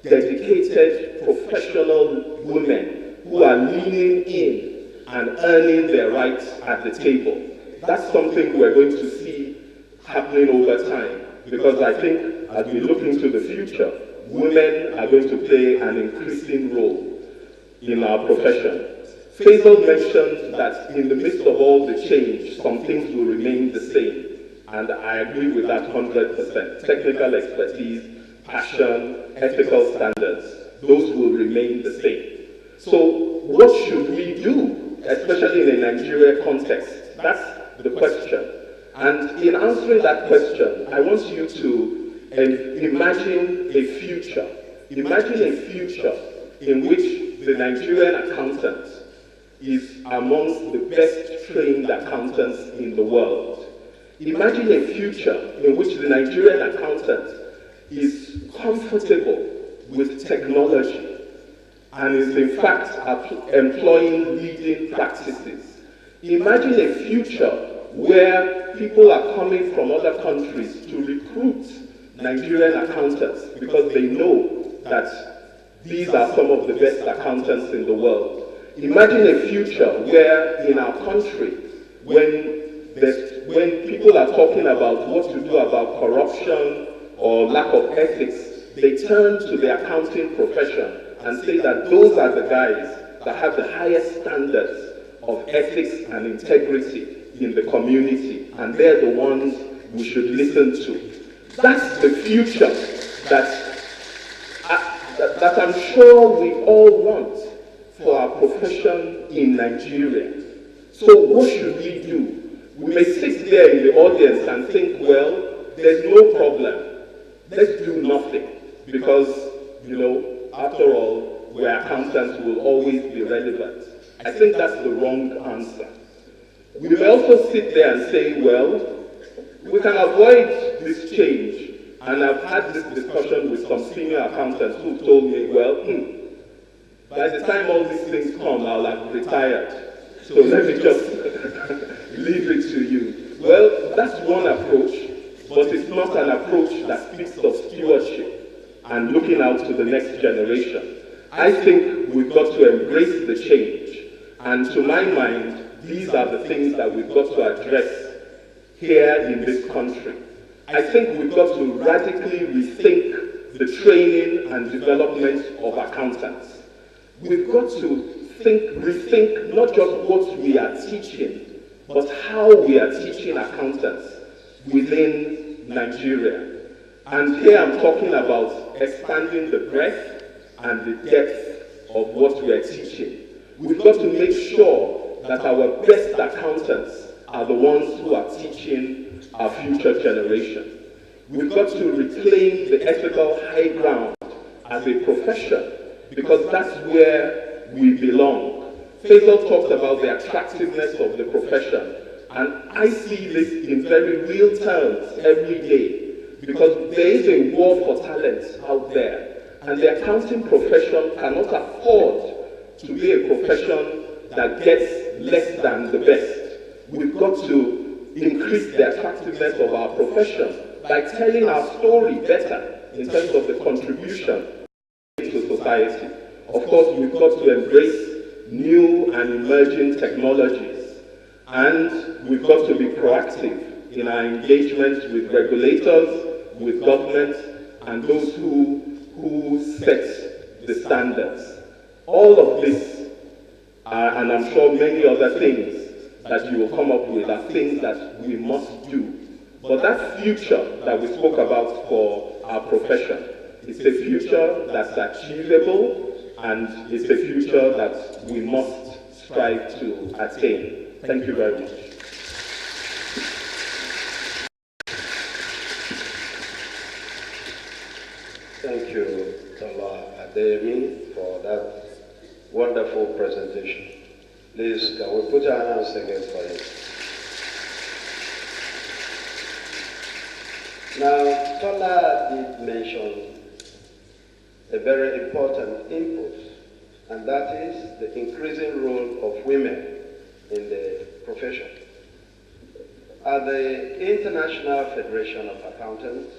dedicated professional women who are leaning in and earning their rights at the table. That's something we're going to see happening over time, because I think as we look into the future, women are going to play an increasing role in our profession. Faisal mentioned that in the midst of all the change, some things will remain the same. And I agree with that 100%. Technical expertise, passion, ethical standards, those will remain the same. So what should we do, especially in a Nigeria context? That's the question. And in answering that question, I want you to imagine a future. Imagine a future in which the Nigerian accountant is amongst the best trained accountants in the world. Imagine a future in which the Nigerian accountant is comfortable with technology and is in fact employing leading practices. Imagine a future where people are coming from other countries to recruit Nigerian accountants because they know that these are some of the best accountants in the world. Imagine a future where in our country, when people are talking about what to do about corruption or lack of ethics, they turn to the accounting profession and say that those are the guys that have the highest standards of ethics and integrity in the community, and they're the ones we should listen to. That's the future that I'm sure we all want for our profession in Nigeria. So what should we do? We may sit there in the audience and think, well, there's no problem. Let's do nothing. Because, after all, we're accountants, will always be relevant. I think that's the wrong answer. We may also sit there and say, well, we can avoid this change. And I've had this discussion with some senior accountants who told me, well, by the time all these things come, I'll have retired. So let me just leave it to you. Well, that's one approach, but it's not an approach that speaks of stewardship and looking out to the next generation. I think we've got to embrace the change. And to my mind, these are the things that we've got to address here in this country. I think we've got to radically rethink the training and development of accountants. We've got to rethink not just what we are teaching, but how we are teaching accountants within Nigeria. And here I'm talking about expanding the breadth and the depth of what we are teaching. We've got to make sure that our best accountants are the ones who are teaching our future generation. We've got to reclaim the ethical high ground as a profession, because that's where we belong. Faisal talked about the attractiveness of the profession, and I see this in very real terms every day, because there is a war for talent out there, and the accounting profession cannot afford to be a profession that gets less than the best. We've got to increase the attractiveness of our profession by telling our story better in terms of the contribution to society. Of course, we've got to embrace new and emerging technologies, and we've got to be proactive in our engagement with regulators, with government, and those who set the standards. All of this, and I'm sure many other things that you will come up with, are things that we must do. But that future that we spoke about for our profession is a future that's achievable, and it's a future that we must strive to attain. Thank you very much. Thank you, Tola Adeyemi, for that wonderful presentation. Please, can we put our hands together for him? Now, Tola did mention a very important input, and that is the increasing role of women in the profession. At the International Federation of Accountants,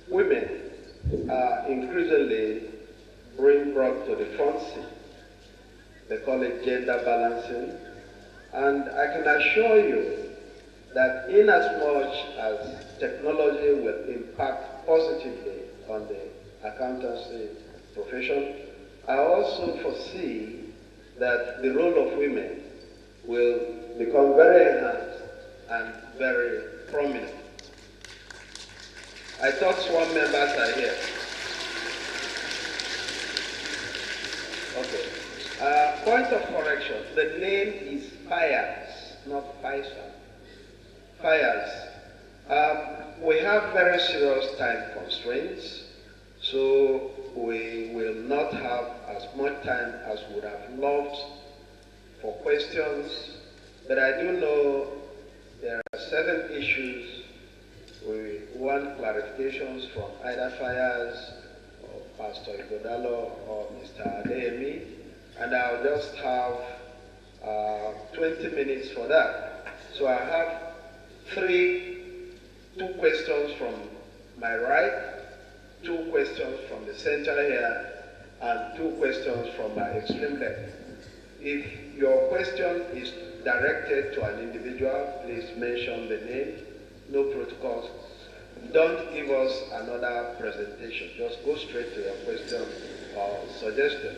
women are increasingly being brought to the front seat. They call it gender balancing. And I can assure you that in as much as technology will impact positively on the accountancy profession, I also foresee that the role of women will become very enhanced and very prominent. I thought SWAN members are here. Okay. Point of correction. The name is Fires, not Faisal. Fires. We have very serious time constraints, so we will not have as much time as we would have loved for questions, but I do know there are certain issues we want clarifications from either Fires or Pastor Igodalo or Mr. Adeyemi, and I'll just have 20 minutes for that. So I have two questions from my right, 2 questions from the center here, and 2 questions from my extreme left. If your question is directed to an individual, please mention the name, no protocols. Don't give us another presentation. Just go straight to your question or suggestion.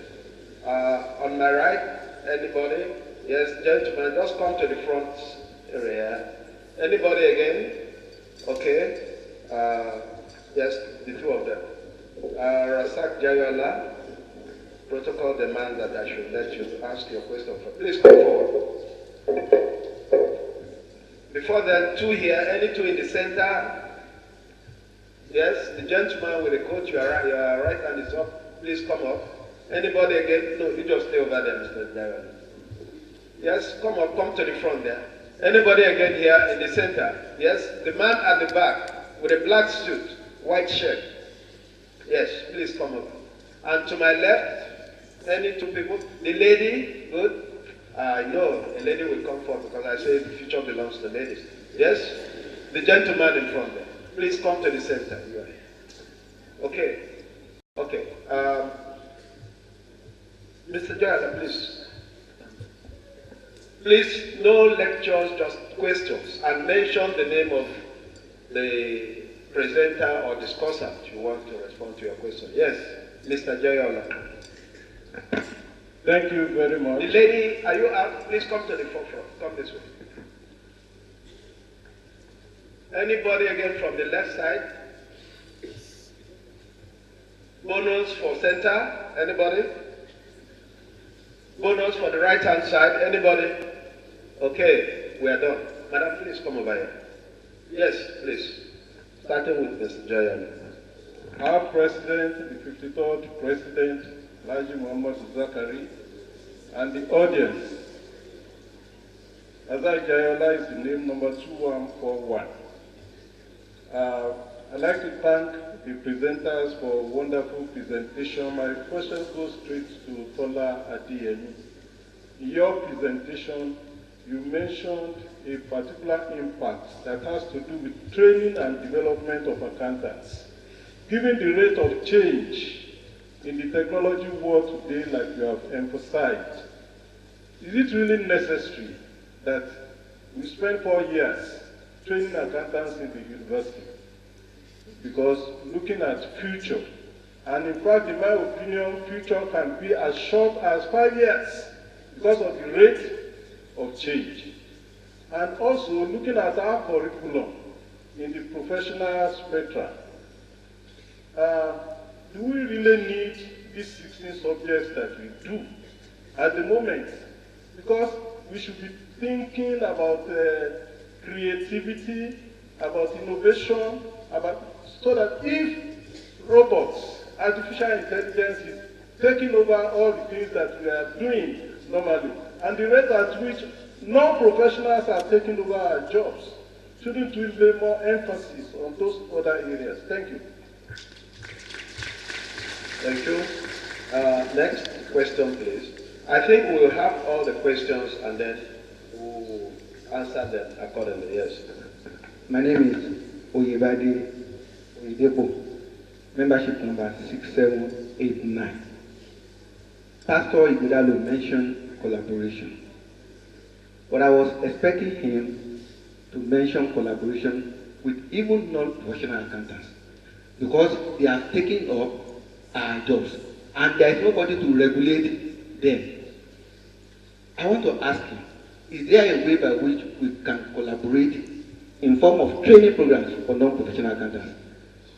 On my right, anybody? Yes, gentlemen, just come to the front area. Anybody again? Okay. Yes, the 2 of them. Rasak Jayola, protocol demands that I should let you ask your question. Please come forward. Before then, 2 here, any 2 in the center? Yes, the gentleman with the coat, your right hand is up. Please come up. Anybody again? No, you just stay over there, Mr. Jayola. Yes, come up, come to the front there. Anybody again here in the center? Yes, the man at the back with a black suit, white shirt. Yes, please come up. And to my left, any 2 people? The lady, good. No, a lady will come forward because I say the future belongs to ladies. Yes, the gentleman in front there. Please come to the center. Okay. Okay. Mr. Joyala, please. Please, no lectures, just questions. And mention the name of the presenter or discussant you want to respond to your question. Yes, Mr. Joyola. Thank you very much. The lady, are you out? Please come to the forefront. Come this way. Anybody again from the left side? Bonus for center? Anybody? Bonus for the right-hand side? Anybody? Okay, we are done. Madam, please come over here. Yes, please. Starting with Mr. Jayan. Our President, the 53rd President, Laji Muhammad Zakari, and the audience. Azai Jayola is the name number 2141. I'd like to thank the presenters for a wonderful presentation. My question goes straight to Tola Adeyemi. In your presentation, you mentioned a particular impact that has to do with training and development of accountants. Given the rate of change in the technology world today, like you have emphasized, is it really necessary that we spend 4 years training accountants in the university? Because looking at future, and in fact, in my opinion, future can be as short as 5 years because of the rate of change. And also looking at our curriculum in the professional spectrum, do we really need these 16 subjects that we do at the moment? Because we should be thinking about creativity, about innovation, so that if robots, artificial intelligence is taking over all the things that we are doing normally, and the rate at which non-professionals are taking over our jobs, shouldn't we lay more emphasis on those other areas? Thank you. Thank you. Next question, please. I think we'll have all the questions and then we'll answer them accordingly. Yes. My name is Oyebade Oyedepo, membership number 6789. Pastor Igudalo mentioned collaboration, but I was expecting him to mention collaboration with even non-professional accountants, because they are taking up our jobs and there is nobody to regulate them. I want to ask him, is there a way by which we can collaborate in form of training programs for non-professional accountants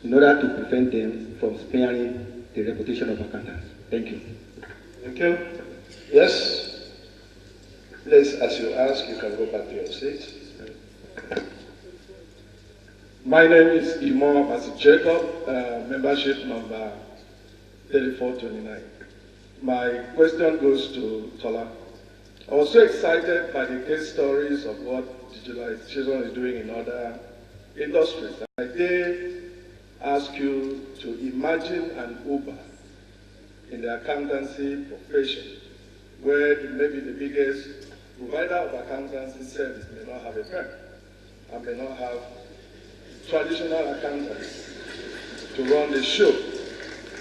in order to prevent them from smearing the reputation of accountants? Thank you. Thank you. Yes. Please, as you ask, you can go back to your seat. My name is Imo Masi Jacob, membership number 3429. My question goes to Tola. I was so excited by the case stories of what digitalization is doing in other industries. I did ask you to imagine an Uber in the accountancy profession, where maybe the biggest provider of accountancy service may not have a firm and may not have traditional accountants to run the show.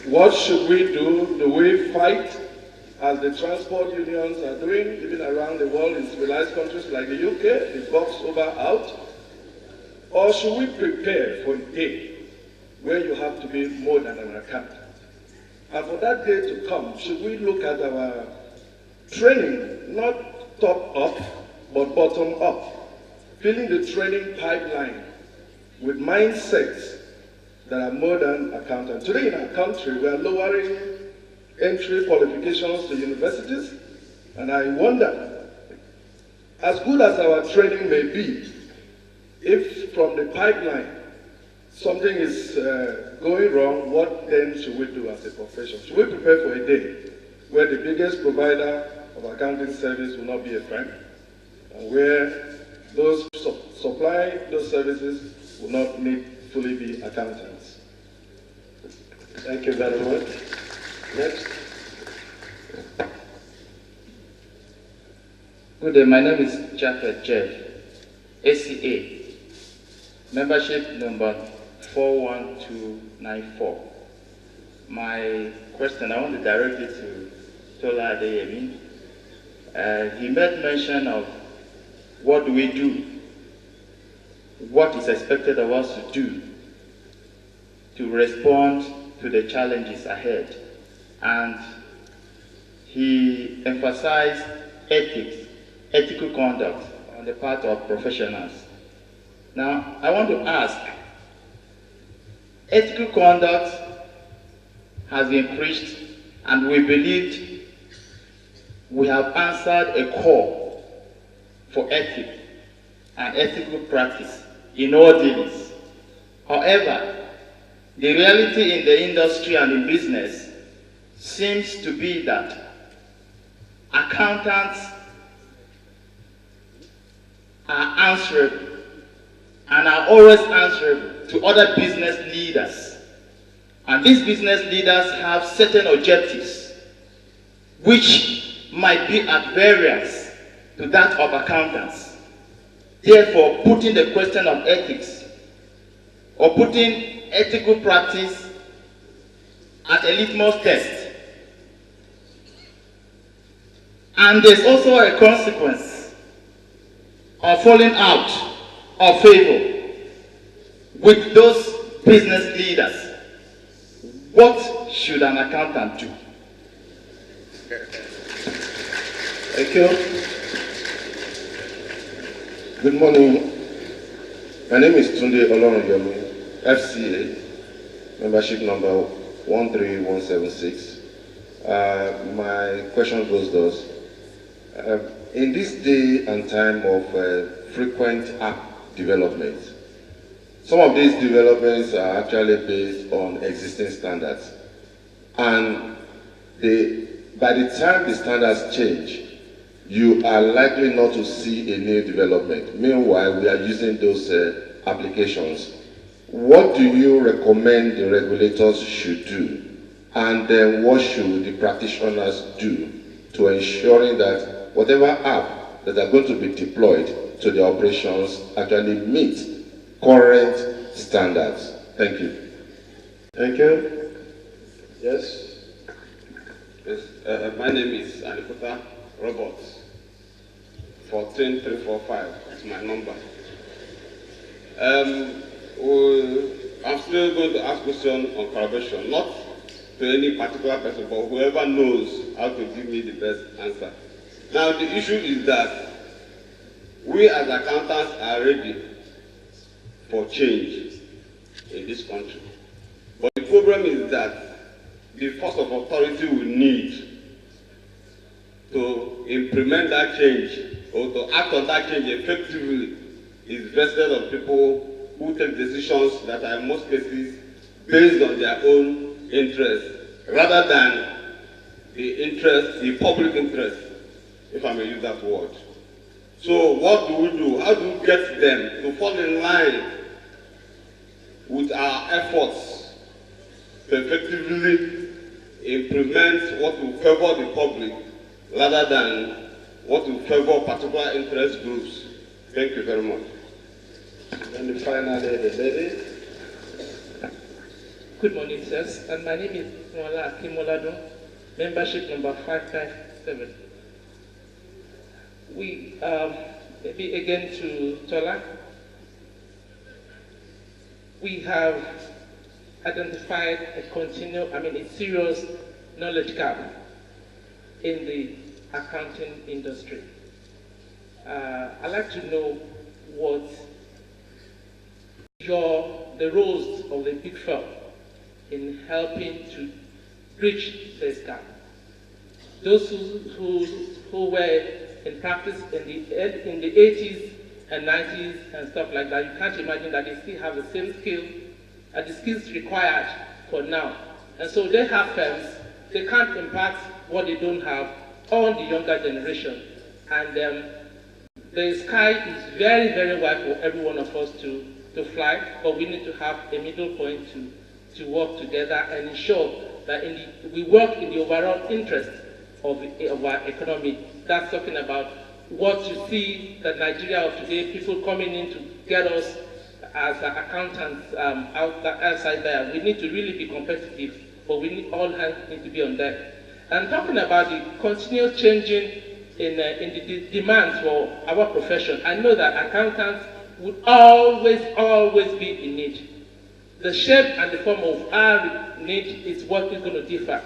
What should we do? Do we fight as the transport unions are doing, even around the world in civilized countries like the UK, the box over out? Or should we prepare for a day where you have to be more than an accountant? And for that day to come, should we look at our training, not top up, but bottom up, filling the training pipeline with mindsets that are more than accountants? Today in our country, we are lowering entry qualifications to universities, and I wonder, as good as our training may be, if from the pipeline something is going wrong, what then should we do as a profession? Should we prepare for a day where the biggest provider of accounting service will not be a friend, and where those supplying those services will not need fully be accountants? Thank you very much. Next. Good day, my name is Japheth Jeff, ACA, membership number 41294. My question, I want to direct it to Tola Adeyemi. He made mention of what do we do, what is expected of us to do to respond to the challenges ahead. And he emphasized ethics, ethical conduct on the part of professionals. Now, I want to ask, ethical conduct has been preached, and we believed we have answered a call for ethic and ethical practice in all dealings. However, the reality in the industry and in business seems to be that accountants are answerable and are always answerable to other business leaders. And these business leaders have certain objectives which might be at variance to that of accountants. Therefore, putting the question of ethics or putting ethical practice at a litmus test. And there's also a consequence of falling out of favor with those business leaders. What should an accountant do? Thank you. Good morning. My name is Tunde Olorunyomi, FCA, membership number 13176. My question goes thus. In this day and time of frequent app development, some of these developments are actually based on existing standards. And by the time the standards change, you are likely not to see a new development. Meanwhile, we are using those applications. What do you recommend the regulators should do? And then what should the practitioners do to ensuring that whatever app that are going to be deployed to the operations actually meet current standards. Thank you. Thank you. Yes. Yes, my name is Anikuta Roberts. 14345 is my number. I'm still going to ask question on collaboration, not to any particular person, but whoever knows how to give me the best answer. Now, the issue is that we as accountants are ready for change in this country. But the problem is that the force of authority we need to implement that change or to act on that change effectively is vested on people who take decisions that are in most cases based on their own interests rather than the public interest, if I may use that word. So what do we do? How do we get them to fall in line with our efforts to effectively implement what will favor the public rather than what will favor particular interest groups? Thank you very much. And finally, the lady. Good morning, sirs. And my name is Nwala Akimolado, membership number 557. We, maybe again to Tola, we have identified a serious knowledge gap in the accounting industry. I'd like to know what the roles of the big firm in helping to bridge this gap. Those who were in practice in the 80s and 90s and stuff like that, you can't imagine that they still have the same skill, the skills required for now. And so they have firms, they can't impact what they don't have on the younger generation. And the sky is very, very wide for every one of us to fly, but we need to have a middle point to work together and ensure that we work in the overall interest of our economy. That's talking about what you see that Nigeria of today, people coming in to get us as accountants outside there. We need to really be competitive, but all hands need to be on deck. And talking about the continuous changing in the demands for our profession, I know that accountants would always be in need. The shape and the form of our need is what is going to differ.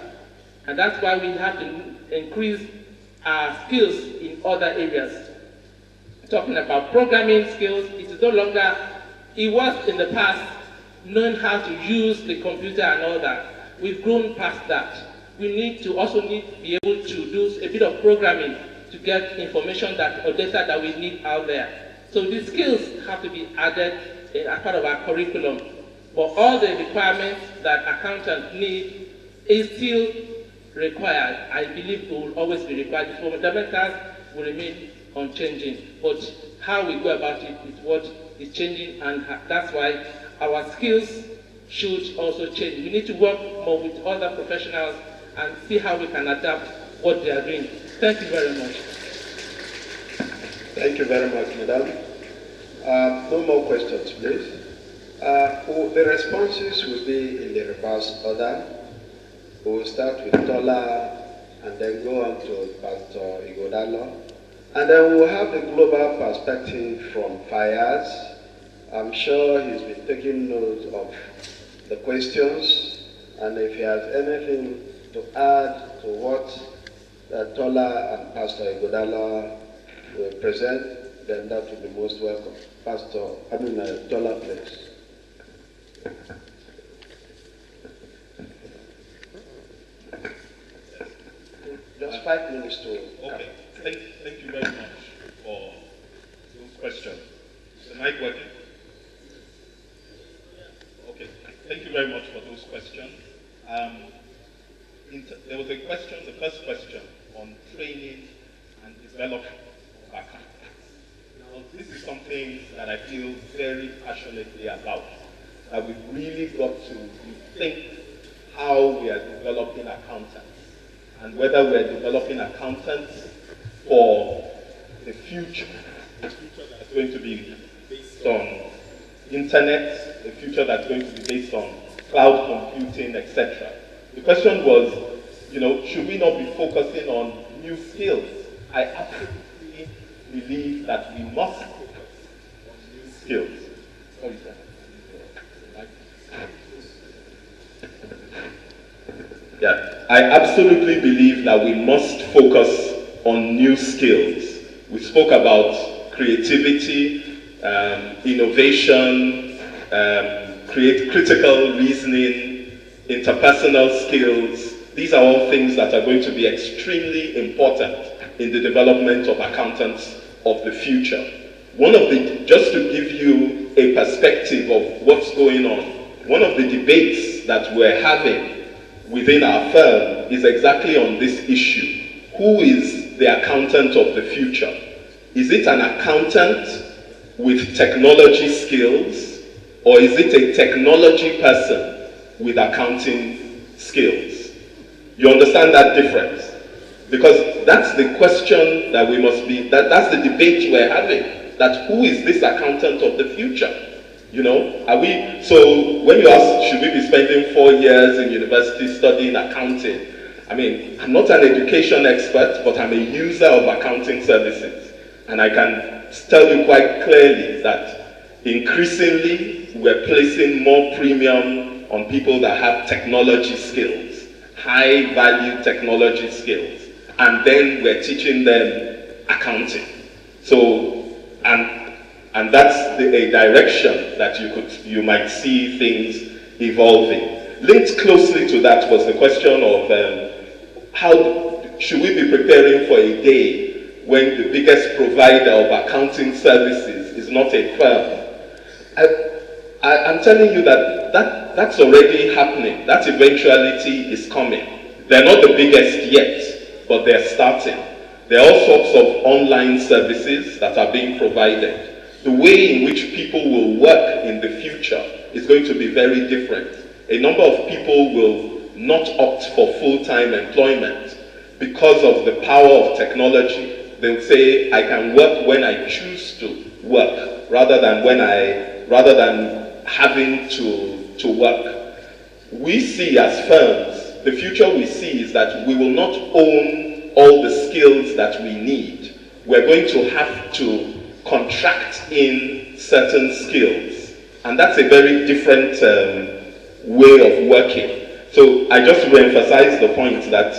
And that's why we have to increase our skills in other areas. Talking about programming skills, it is no longer, it was in the past, knowing how to use the computer and all that. We've grown past that. We need to be able to do a bit of programming to get information or data that we need out there. So these skills have to be added as part of our curriculum. But all the requirements that accountants need is still required. I believe it will always be required. The fundamentals will remain unchanging. But how we go about it is what is changing, and that's why our skills should also change. We need to work more with other professionals and see how we can adapt what they are doing. Thank you very much. Thank you very much, Madam. No more questions, please. The responses will be in the reverse order. We will start with Tola and then go on to Pastor Igodalo. And then we'll have the global perspective from Fayaz. I'm sure he's been taking note of the questions, and if he has anything to add to what Tola and Pastor Igodalo will present, then that will be most welcome. Tola, please. Just 5 minutes to okay. Thank you very much for those questions. Is the mic working? Okay. Thank you very much for those questions. There was a question, the first question, on training and development of accountants. Now, this is something that I feel very passionately about. That we've really got to rethink how we are developing accountants and whether we're developing accountants for the future that's going to be based on internet, the future that's going to be based on cloud computing, etc. The question was, should we not be focusing on new skills? I absolutely believe that we must focus on new skills. Sorry, sir. Yeah, I absolutely believe that we must focus on new skills. We spoke about creativity, innovation, critical reasoning, interpersonal skills. These are all things that are going to be extremely important in the development of accountants of the future. Just to give you a perspective of what's going on, one of the debates that we're having within our firm is exactly on this issue. Who is the accountant of the future? Is it an accountant with technology skills, or is it a technology person with accounting skills? You understand that difference? Because that's the question that we must be, that's the debate we're having, that who is this accountant of the future? So when you ask, should we be spending 4 years in university studying accounting? I mean, I'm not an education expert, but I'm a user of accounting services. And I can tell you quite clearly that increasingly we're placing more premium on people that have technology skills, high value technology skills, and then we're teaching them accounting. So, and that's a direction that you might see things evolving. Linked closely to that was the question of how should we be preparing for a day when the biggest provider of accounting services is not a firm. I'm telling you that's already happening. That eventuality is coming. They're not the biggest yet, but they're starting. There are all sorts of online services that are being provided. The way in which people will work in the future is going to be very different. A number of people will not opt for full-time employment because of the power of technology. They'll say, I can work when I choose to work, rather than having to work. We see as firms, the future we see is that we will not own all the skills that we need. We're going to have to contract in certain skills. And that's a very different way of working. So I just re-emphasize the point that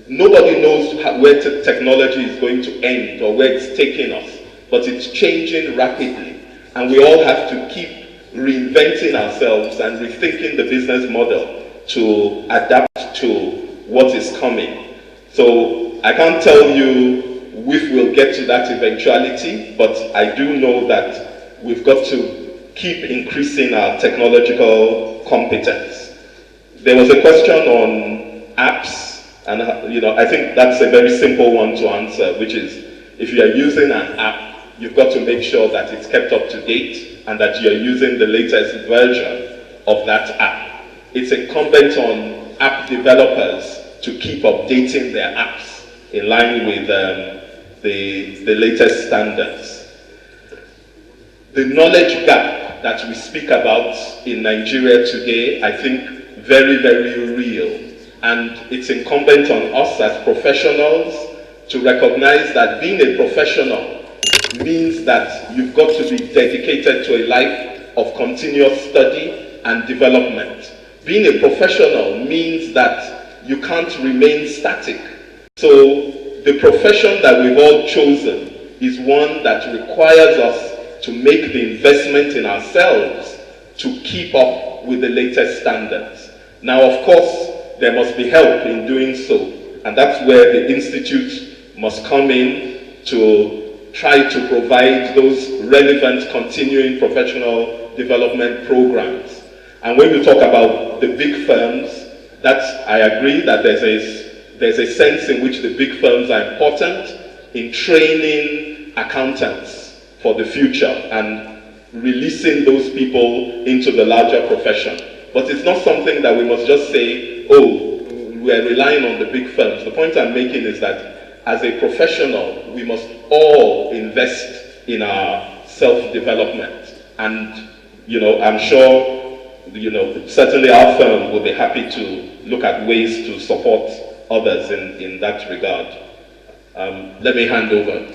nobody knows where technology is going to end or where it's taking us, but it's changing rapidly. And we all have to keep reinventing ourselves and rethinking the business model to adapt to what is coming. So I can't tell you if we'll get to that eventuality, but I do know that we've got to keep increasing our technological competence. There was a question on apps, and I think that's a very simple one to answer, which is if you are using an app, you've got to make sure that it's kept up to date and that you're using the latest version of that app. It's incumbent on app developers to keep updating their apps in line with the latest standards. The knowledge gap that we speak about in Nigeria today, I think very, very real. And it's incumbent on us as professionals to recognize that being a professional means that you've got to be dedicated to a life of continuous study and development. Being a professional means that you can't remain static. So the profession that we've all chosen is one that requires us to make the investment in ourselves to keep up with the latest standards. Now, of course, there must be help in doing so, and that's where the Institute must come in to try to provide those relevant continuing professional development programs. And when you talk about the big firms, I agree that there's a sense in which the big firms are important in training accountants for the future and releasing those people into the larger profession. But it's not something that we must just say, oh, we're relying on the big firms. The point I'm making is that as a professional, we must all invest in our self-development. And, I'm sure, certainly our firm will be happy to look at ways to support others in that regard. Let me hand over.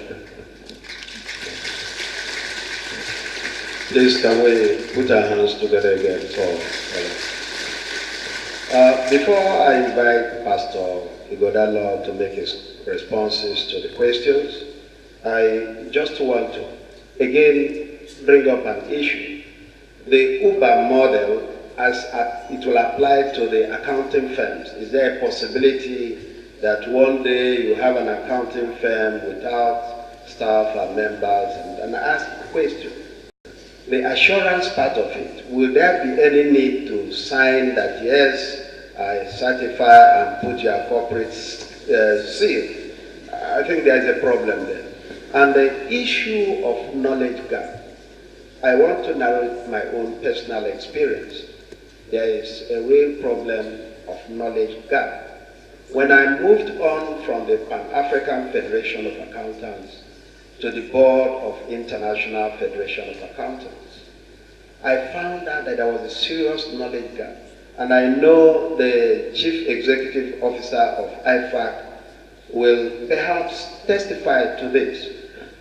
Please, can we put our hands together again for before I invite Pastor Igodalo to make his responses to the questions, I just want to again bring up an issue. The Uber model, as it will apply to the accounting firms, is there a possibility that one day you have an accounting firm without staff and members? And I ask a question. The assurance part of it, will there be any need to sign that, yes, I certify and put your corporate seal? I think there's a problem there. And the issue of knowledge gap, I want to narrate my own personal experience. There is a real problem of knowledge gap. When I moved on from the Pan-African Federation of Accountants to the board of International Federation of Accountants, I found out that there was a serious knowledge gap. And I know the Chief Executive Officer of IFAC will perhaps testify to this.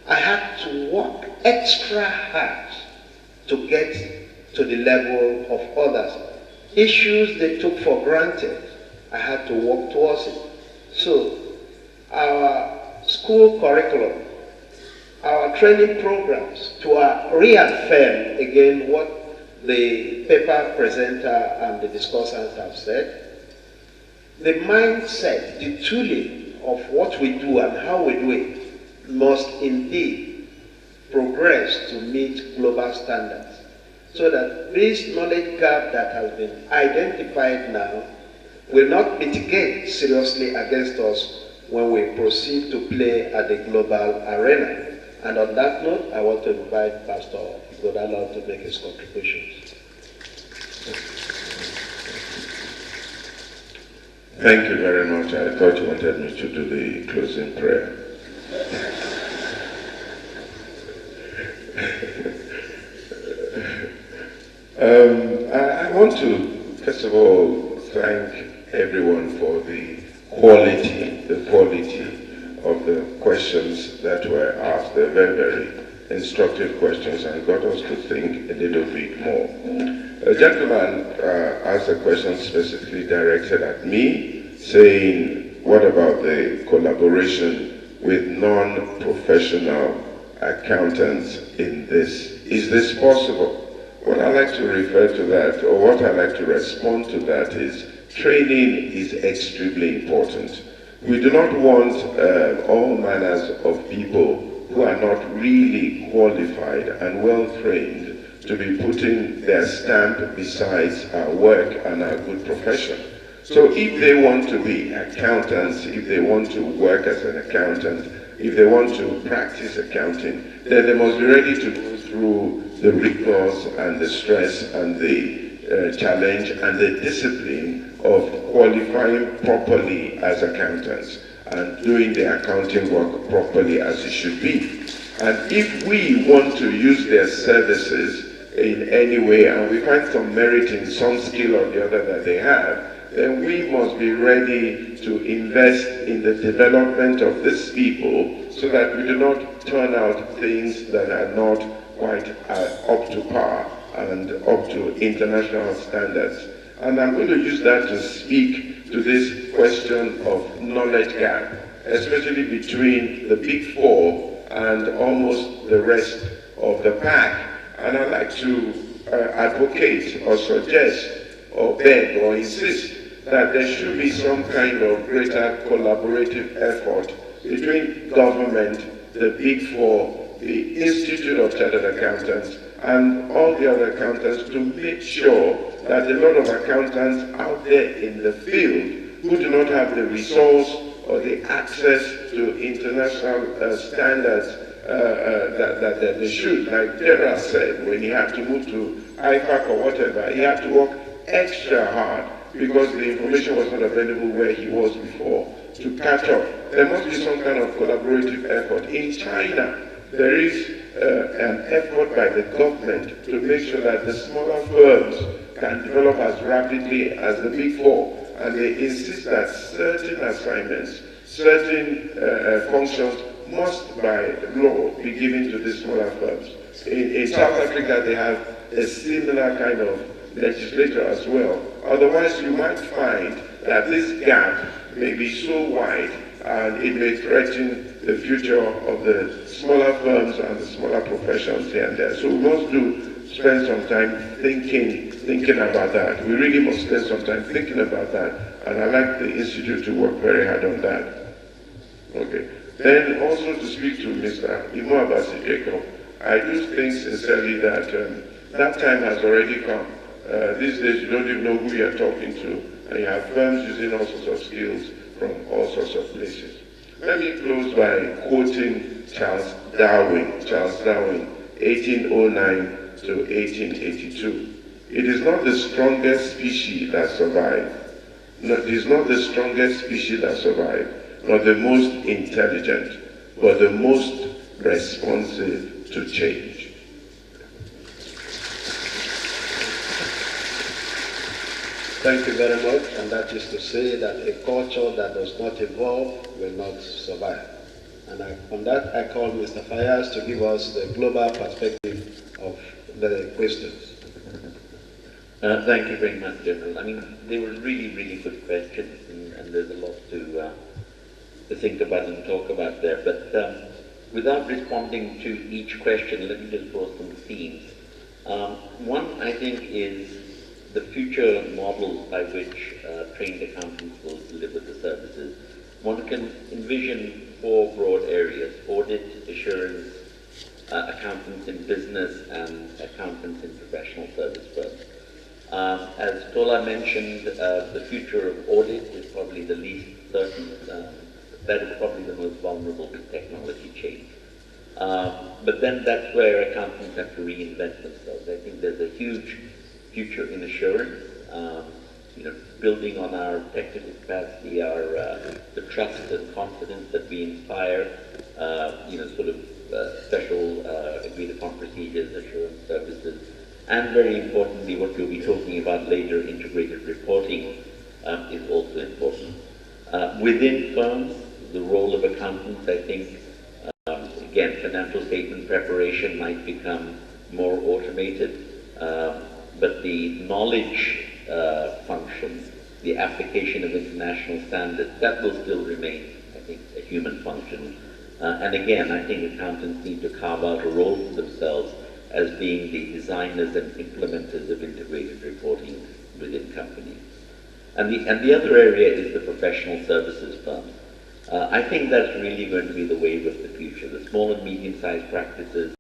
I had to work extra hard to get to the level of others. Issues they took for granted, I had to work towards it. So, our school curriculum, our training programs, to reaffirm again what the paper presenter and the discussants have said, the mindset, the tooling of what we do and how we do it must indeed progress to meet global standards, so that this knowledge gap that has been identified now will not mitigate seriously against us when we proceed to play at the global arena. And on that note, I want to invite Pastor Godala to make his contributions. Thank you very much. I thought you wanted me to do the closing prayer. I want to, first of all, thank everyone for the quality of the questions that were asked. They're very, very instructive questions and got us to think a little bit more. A gentleman asked a question specifically directed at me, saying, what about the collaboration with non-professional accountants in this? Is this possible? What I like to refer to that, or what I like to respond to that is, training is extremely important. We do not want all manners of people who are not really qualified and well-trained to be putting their stamp besides our work and our good profession. So if they want to be accountants, if they want to work as an accountant, if they want to practice accounting, then they must be ready to go through the rigors and the stress and the challenge and the discipline of qualifying properly as accountants and doing the accounting work properly as it should be. And if we want to use their services in any way and we find some merit in some skill or the other that they have, then we must be ready to invest in the development of these people so that we do not turn out things that are not quite up to par and up to international standards. And I'm going to use that to speak to this question of knowledge gap, especially between the Big Four and almost the rest of the pack. And I'd like to advocate or suggest or beg or insist that there should be some kind of greater collaborative effort between government, the Big Four, the Institute of Chartered Accountants, and all the other accountants to make sure that a lot of accountants out there in the field who do not have the resource or the access to international standards that they should. Like Gerard said, when he had to move to IFAC or whatever, he had to work extra hard because the information was not available where he was before, to catch up. There must be some kind of collaborative effort. In China, there is an effort by the government to make sure that the smaller firms can develop as rapidly as the big four. And they insist that certain assignments, certain functions must by law be given to the smaller firms. In South Africa, they have a similar kind of legislature as well. Otherwise, you might find that this gap may be so wide and it may threaten the future of the smaller firms and the smaller professions here and there. So we must spend some time thinking about that. We really must spend some time thinking about that. And I'd like the Institute to work very hard on that. Okay. Then also to speak to Mr. Imo Abasi-Jacob, I do think sincerely that that time has already come. These days you don't even know who you're talking to, and you have firms using all sorts of skills from all sorts of places. Let me close by quoting Charles Darwin, 1809 to 1882. It is not the strongest species that survive. It is not the strongest species that survive, not the most intelligent, but the most responsive to change. Thank you very much, and that is to say that a culture that does not evolve will not survive. And on that, I call Mr. Fayaz to give us the global perspective of the questions. Thank you very much, General. I mean, they were really, really good questions, and there's a lot to think about and talk about there. But without responding to each question, let me just draw some themes. One, I think, is the future models by which trained accountants will deliver the services. One can envision 4 broad areas: audit, assurance, accountants in business, and accountants in professional service firms. As Tola mentioned, the future of audit is probably the least certain. That is probably the most vulnerable to technology change. But then that's where accountants have to reinvent themselves. I think there's a huge future in assurance, building on our technical capacity, the trust and confidence that we inspire, special agreed-upon procedures, assurance services, and very importantly, what we'll be talking about later, integrated reporting, is also important. Within firms, the role of accountants, I think, again, financial statement preparation might become more automated, but the knowledge function, the application of international standards, that will still remain, I think, a human function. And again, I think accountants need to carve out a role for themselves as being the designers and implementers of integrated reporting within companies. And the other area is the professional services firms. I think that's really going to be the wave of the future. The small and medium-sized practices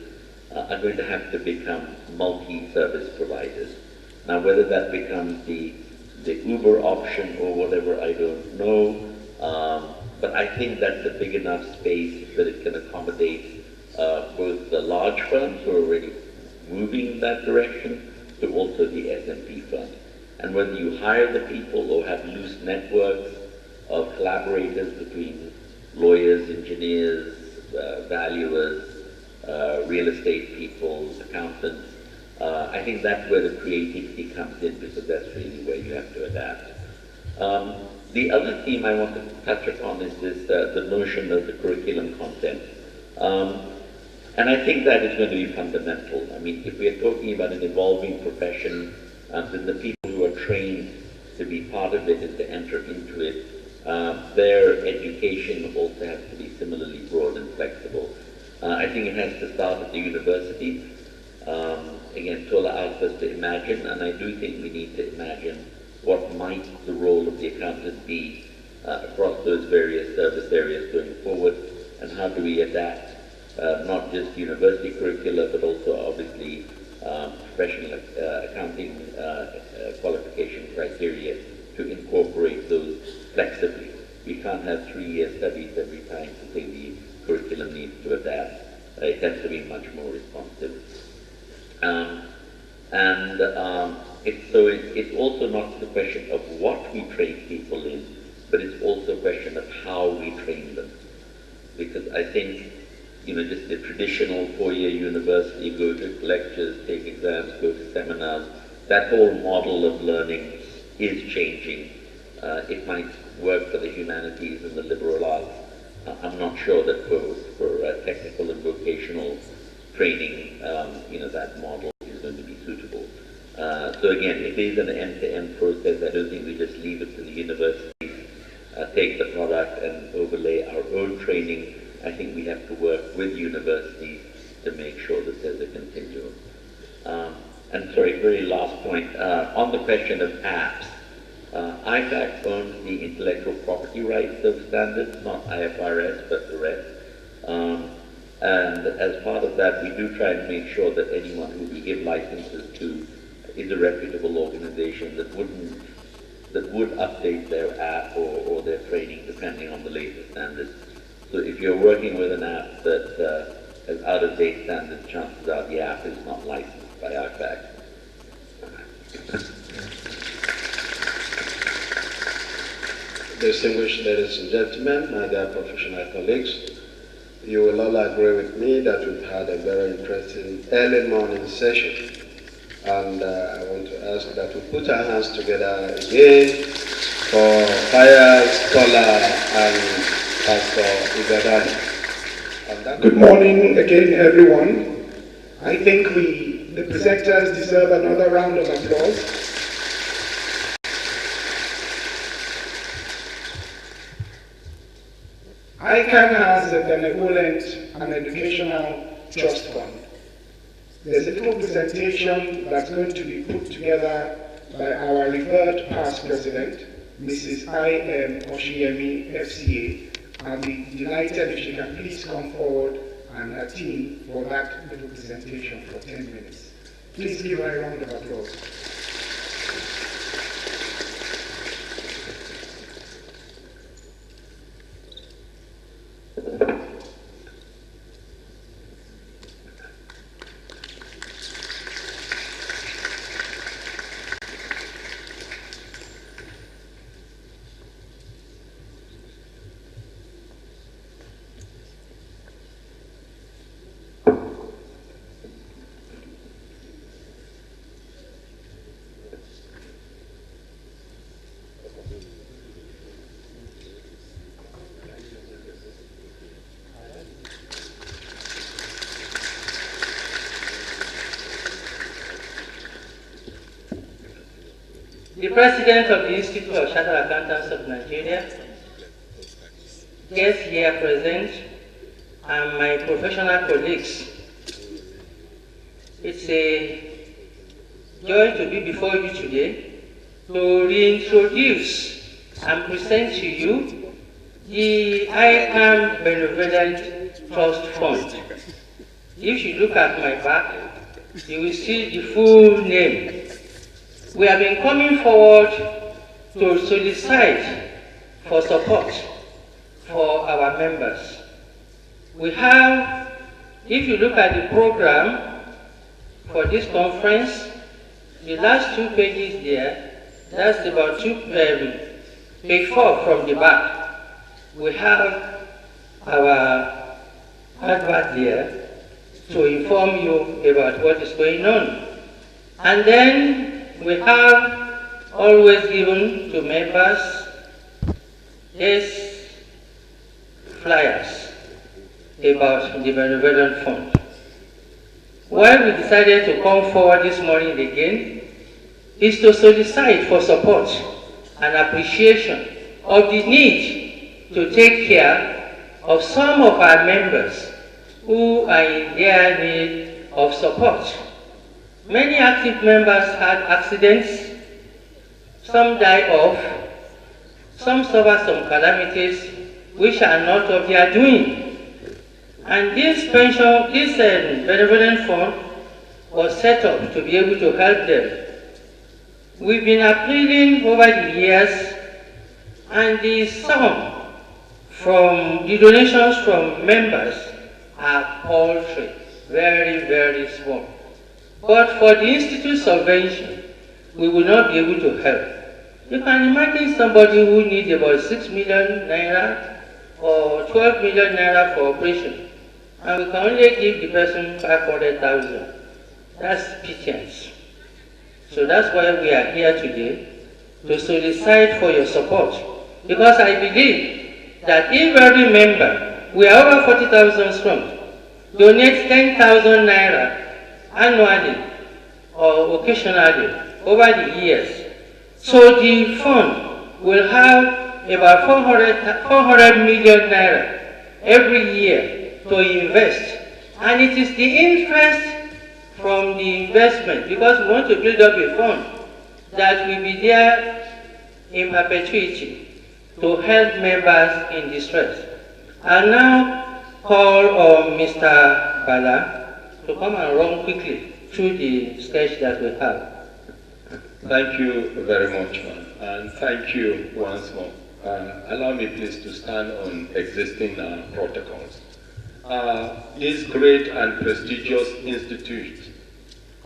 are going to have to become multi-service providers. Now, whether that becomes the Uber option or whatever, I don't know. But I think that's a big enough space that it can accommodate both the large firms who are already moving in that direction to also the SMB firms. And whether you hire the people or have loose networks of collaborators between lawyers, engineers, valuers, real estate people, accountants, I think that's where the creativity comes in, because that's really where you have to adapt. The other theme I want to touch upon is this, the notion of the curriculum content. And I think that is going to be fundamental. I mean, if we are talking about an evolving profession, then the people who are trained to be part of it and to enter into it, their education also has to be similarly broad and flexible. I think it has to start at the university. Again, Tola asked us to imagine, and I do think we need to imagine what might the role of the accountant be across those various service areas going forward, and how do we adapt not just university curricula, but also obviously professional accounting qualification criteria to incorporate those flexibly. We can't have 3-year studies every time to say the curriculum needs to adapt. It has to be much more responsive. And it's also not the question of what we train people in, but it's also a question of how we train them. Because I think, just the traditional four-year university, go to lectures, take exams, go to seminars, that whole model of learning is changing. It might work for the humanities and the liberal arts. I'm not sure that for technical and vocational training, that model is going to be suitable. So again, it is an end-to-end process. I don't think we just leave it to the universities, take the product and overlay our own training. I think we have to work with universities to make sure that there's a continuum. And sorry, very last point, on the question of apps, IFAC owns the intellectual property rights of standards, not IFRS, but the rest. And as part of that, we do try and make sure that anyone who we give licenses to is a reputable organization that would update their app or their training depending on the latest standards. So if you're working with an app that has out-of-date standards, chances are the app is not licensed by IFAC. Distinguished ladies and gentlemen, my dear professional colleagues, you will all agree with me that we've had a very interesting early morning session. And I want to ask that we put our hands together again for Fires, Tola, and Pastor Igadani. Good morning again, everyone. I think the presenters deserve another round of applause. ICAN has a benevolent and educational trust fund. There's a little presentation that's going to be put together by our revered past president, Mrs. I.M. Oshiyemi, FCA. I'll be delighted if she can please come forward and her team for that little presentation for 10 minutes. Please give her a round of applause. The President of the Institute of Chartered Accountants of Nigeria, guests here present, and my professional colleagues. It's a joy to be before you today to reintroduce and present to you the ICAN Benevolent Trust Fund. If you look at my back, you will see the full name. We have been coming forward to solicit for support for our members. We have, if you look at the program for this conference, the last 2 pages there, that's about page 4 from the back. We have our advert there to inform you about what is going on. And then we have always given to members these flyers about the Benevolent Fund. Why we decided to come forward this morning again is to solicit for support and appreciation of the need to take care of some of our members who are in their need of support. Many active members had accidents, some died off, some suffered some calamities which are not of their doing. And this benevolent fund was set up to be able to help them. We've been appealing over the years, and the sum from the donations from members are paltry, very, very small. But for the institute subvention, we will not be able to help. You can imagine somebody who needs about 6 million naira or 12 million naira for operation, and we can only give the person 500,000. That's pittance. So that's why we are here today, to solicit for your support. Because I believe that if every member, we are over 40,000 strong, donate 10,000 naira annually or occasionally over the years, so the fund will have about 400 million naira every year to invest. And it is the interest from the investment, because we want to build up a fund that will be there in perpetuity to help members in distress. I now call on Mr. Bala to come and run quickly through the sketch that we have. Thank you very much, ma'am, and thank you once more. Allow me please to stand on existing protocols. This great and prestigious institute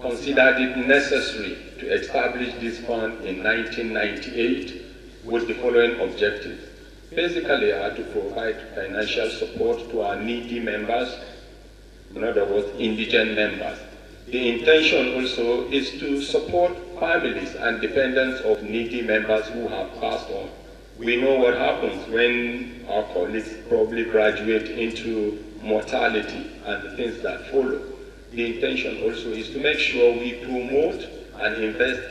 considered it necessary to establish this fund in 1998 with the following objectives. Basically, to provide financial support to our needy members, in other words, indigent members. The intention also is to support families and dependents of needy members who have passed on. We know what happens when our colleagues probably graduate into mortality and the things that follow. The intention also is to make sure we promote and invest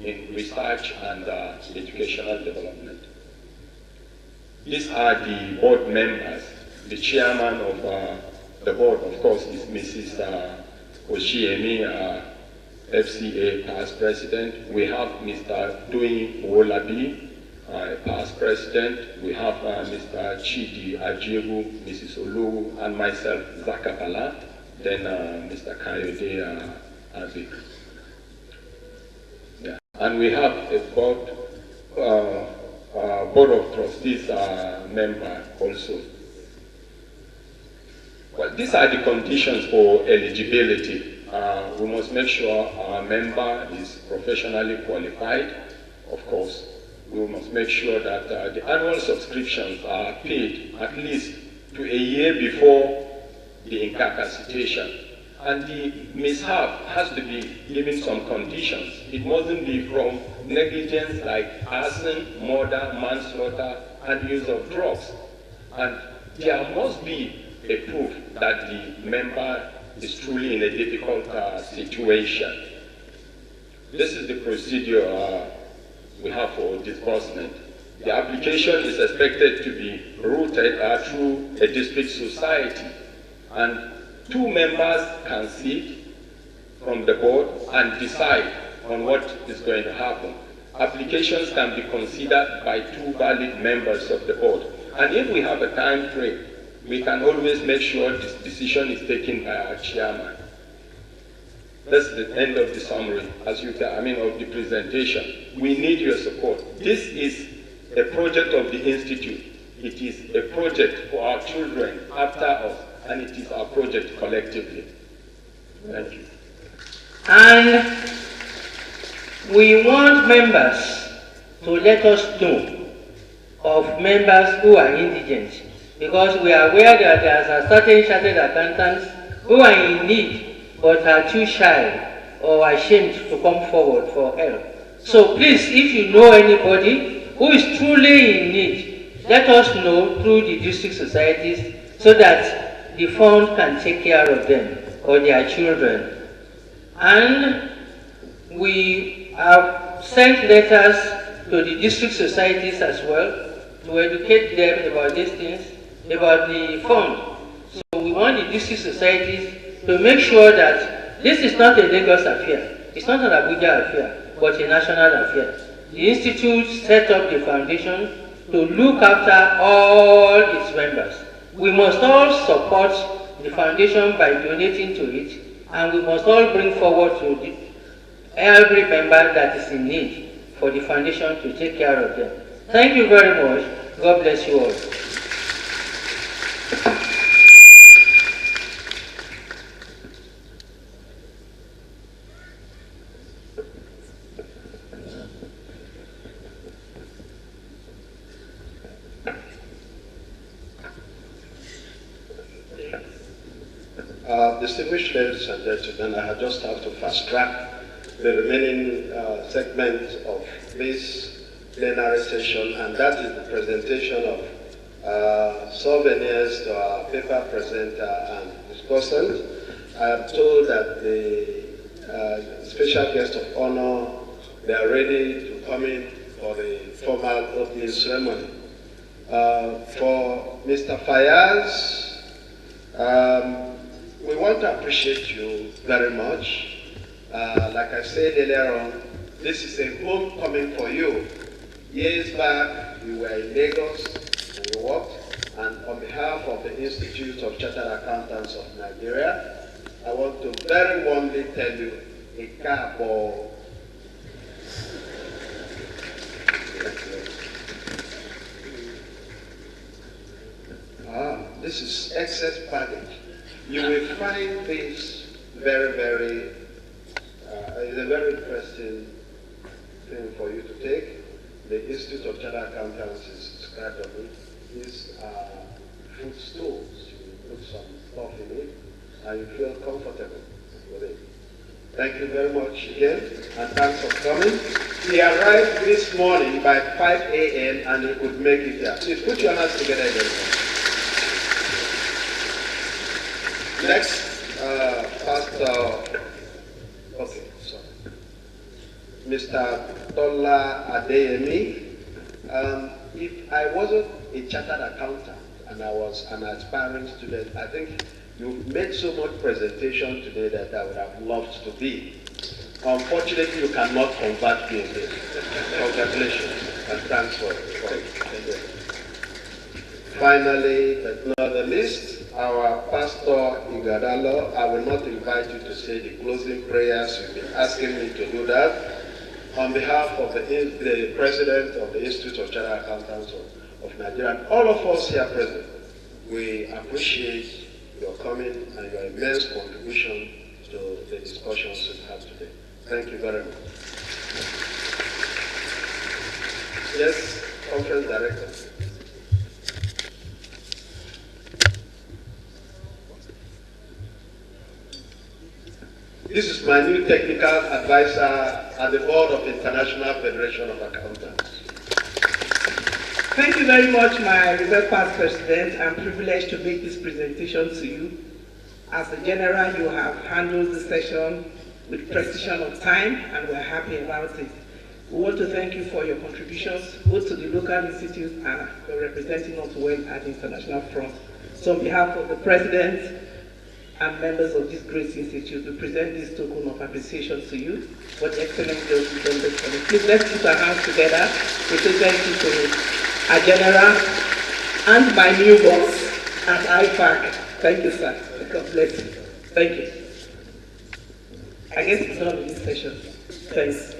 in research and educational development. These are the board members. The chairman of the board, of course, is Mrs. Oshiemi, FCA past president. We have Mr. Doyin Owolabi, past president. We have Mr. Chidi Ajebu, Mrs. Olowu, and myself, Zakapala. Then Mr. Kayode Azik. Yeah. And we have a board of trustees member also. Well, these are the conditions for eligibility. We must make sure our member is professionally qualified, of course. We must make sure that the annual subscriptions are paid at least to a year before the incapacitation. And the mishap has to be given some conditions. It mustn't be from negligence like arson, murder, manslaughter, and use of drugs. And there must be a proof that the member is truly in a difficult situation. This is the procedure we have for disbursement. The application is expected to be routed through a district society, and 2 members can sit from the board and decide on what is going to happen. Applications can be considered by 2 valid members of the board. And if we have a time frame, we can always make sure this decision is taken by our chairman. That's the end of the summary, of the presentation. We need your support. This is a project of the Institute. It is a project for our children after us, and it is our project collectively. Thank you. And we want members to let us know of members who are indigent, because we are aware that there are certain chartered accountants who are in need but are too shy or ashamed to come forward for help. So please, if you know anybody who is truly in need, let us know through the district societies so that the fund can take care of them or their children. And we have sent letters to the district societies as well to educate them about these things, about the fund. So we want the district societies to make sure that this is not a Lagos affair, it's not an Abuja affair, but a national affair. The Institute set up the foundation to look after all its members. We must all support the foundation by donating to it, and we must all bring forward to every member that is in need for the foundation to take care of them. Thank you very much. God bless you all. Distinguished ladies and gentlemen, I just have to fast track the remaining segment of this plenary session, and that is the presentation of souvenirs to our paper presenter and discussant. I am told that the special guest of honor, they are ready to come in for the formal opening ceremony. For Mr. Fayaz, we want to appreciate you very much. Like I said earlier on, this is a homecoming for you. Years back, you were in Lagos and you worked, and on behalf of the Institute of Chartered Accountants of Nigeria, I want to very warmly tell you, Ikabo. This is excess baggage. You will find this very, very, it's a very interesting thing for you to take. The Institute of Chartered Accountants is described of it. These are food stools. You put some stuff in it and you feel comfortable with it. Thank you very much again, and thanks for coming. He arrived this morning by 5 a.m. and he could make it here. Please put your hands together again. Next, Pastor, okay, sorry. Mr. Tola Adeyemi. If I wasn't a chartered accountant and I was an aspiring student, I think you've made so much presentation today that I would have loved to be. Unfortunately, you cannot convert me again. Congratulations and thanks for it. Finally, but not the least, our Pastor Igadalo. I will not invite you to say the closing prayers. You've been asking me to do that. On behalf of the President of the Institute of Chartered Accountants of Nigeria, and all of us here present, we appreciate your coming and your immense contribution to the discussions we have today. Thank you very much. Yes, Conference Director. This is my new technical advisor at the board of International Federation of Accountants. Thank you very much, my Reserve Past President. I'm privileged to make this presentation to you. As the General, you have handled the session with precision of time, and we're happy about it. We want to thank you for your contributions, both to the local institutes and for representing us well at the international front. So on behalf of the President and members of this great institute, we present this token of appreciation to you for the excellent job you've done this morning. Please let's put our hands together to say thank you to our General and my new boss at IPAC. Thank you, sir. God bless you. Thank you. I guess it's done with this session. Thanks.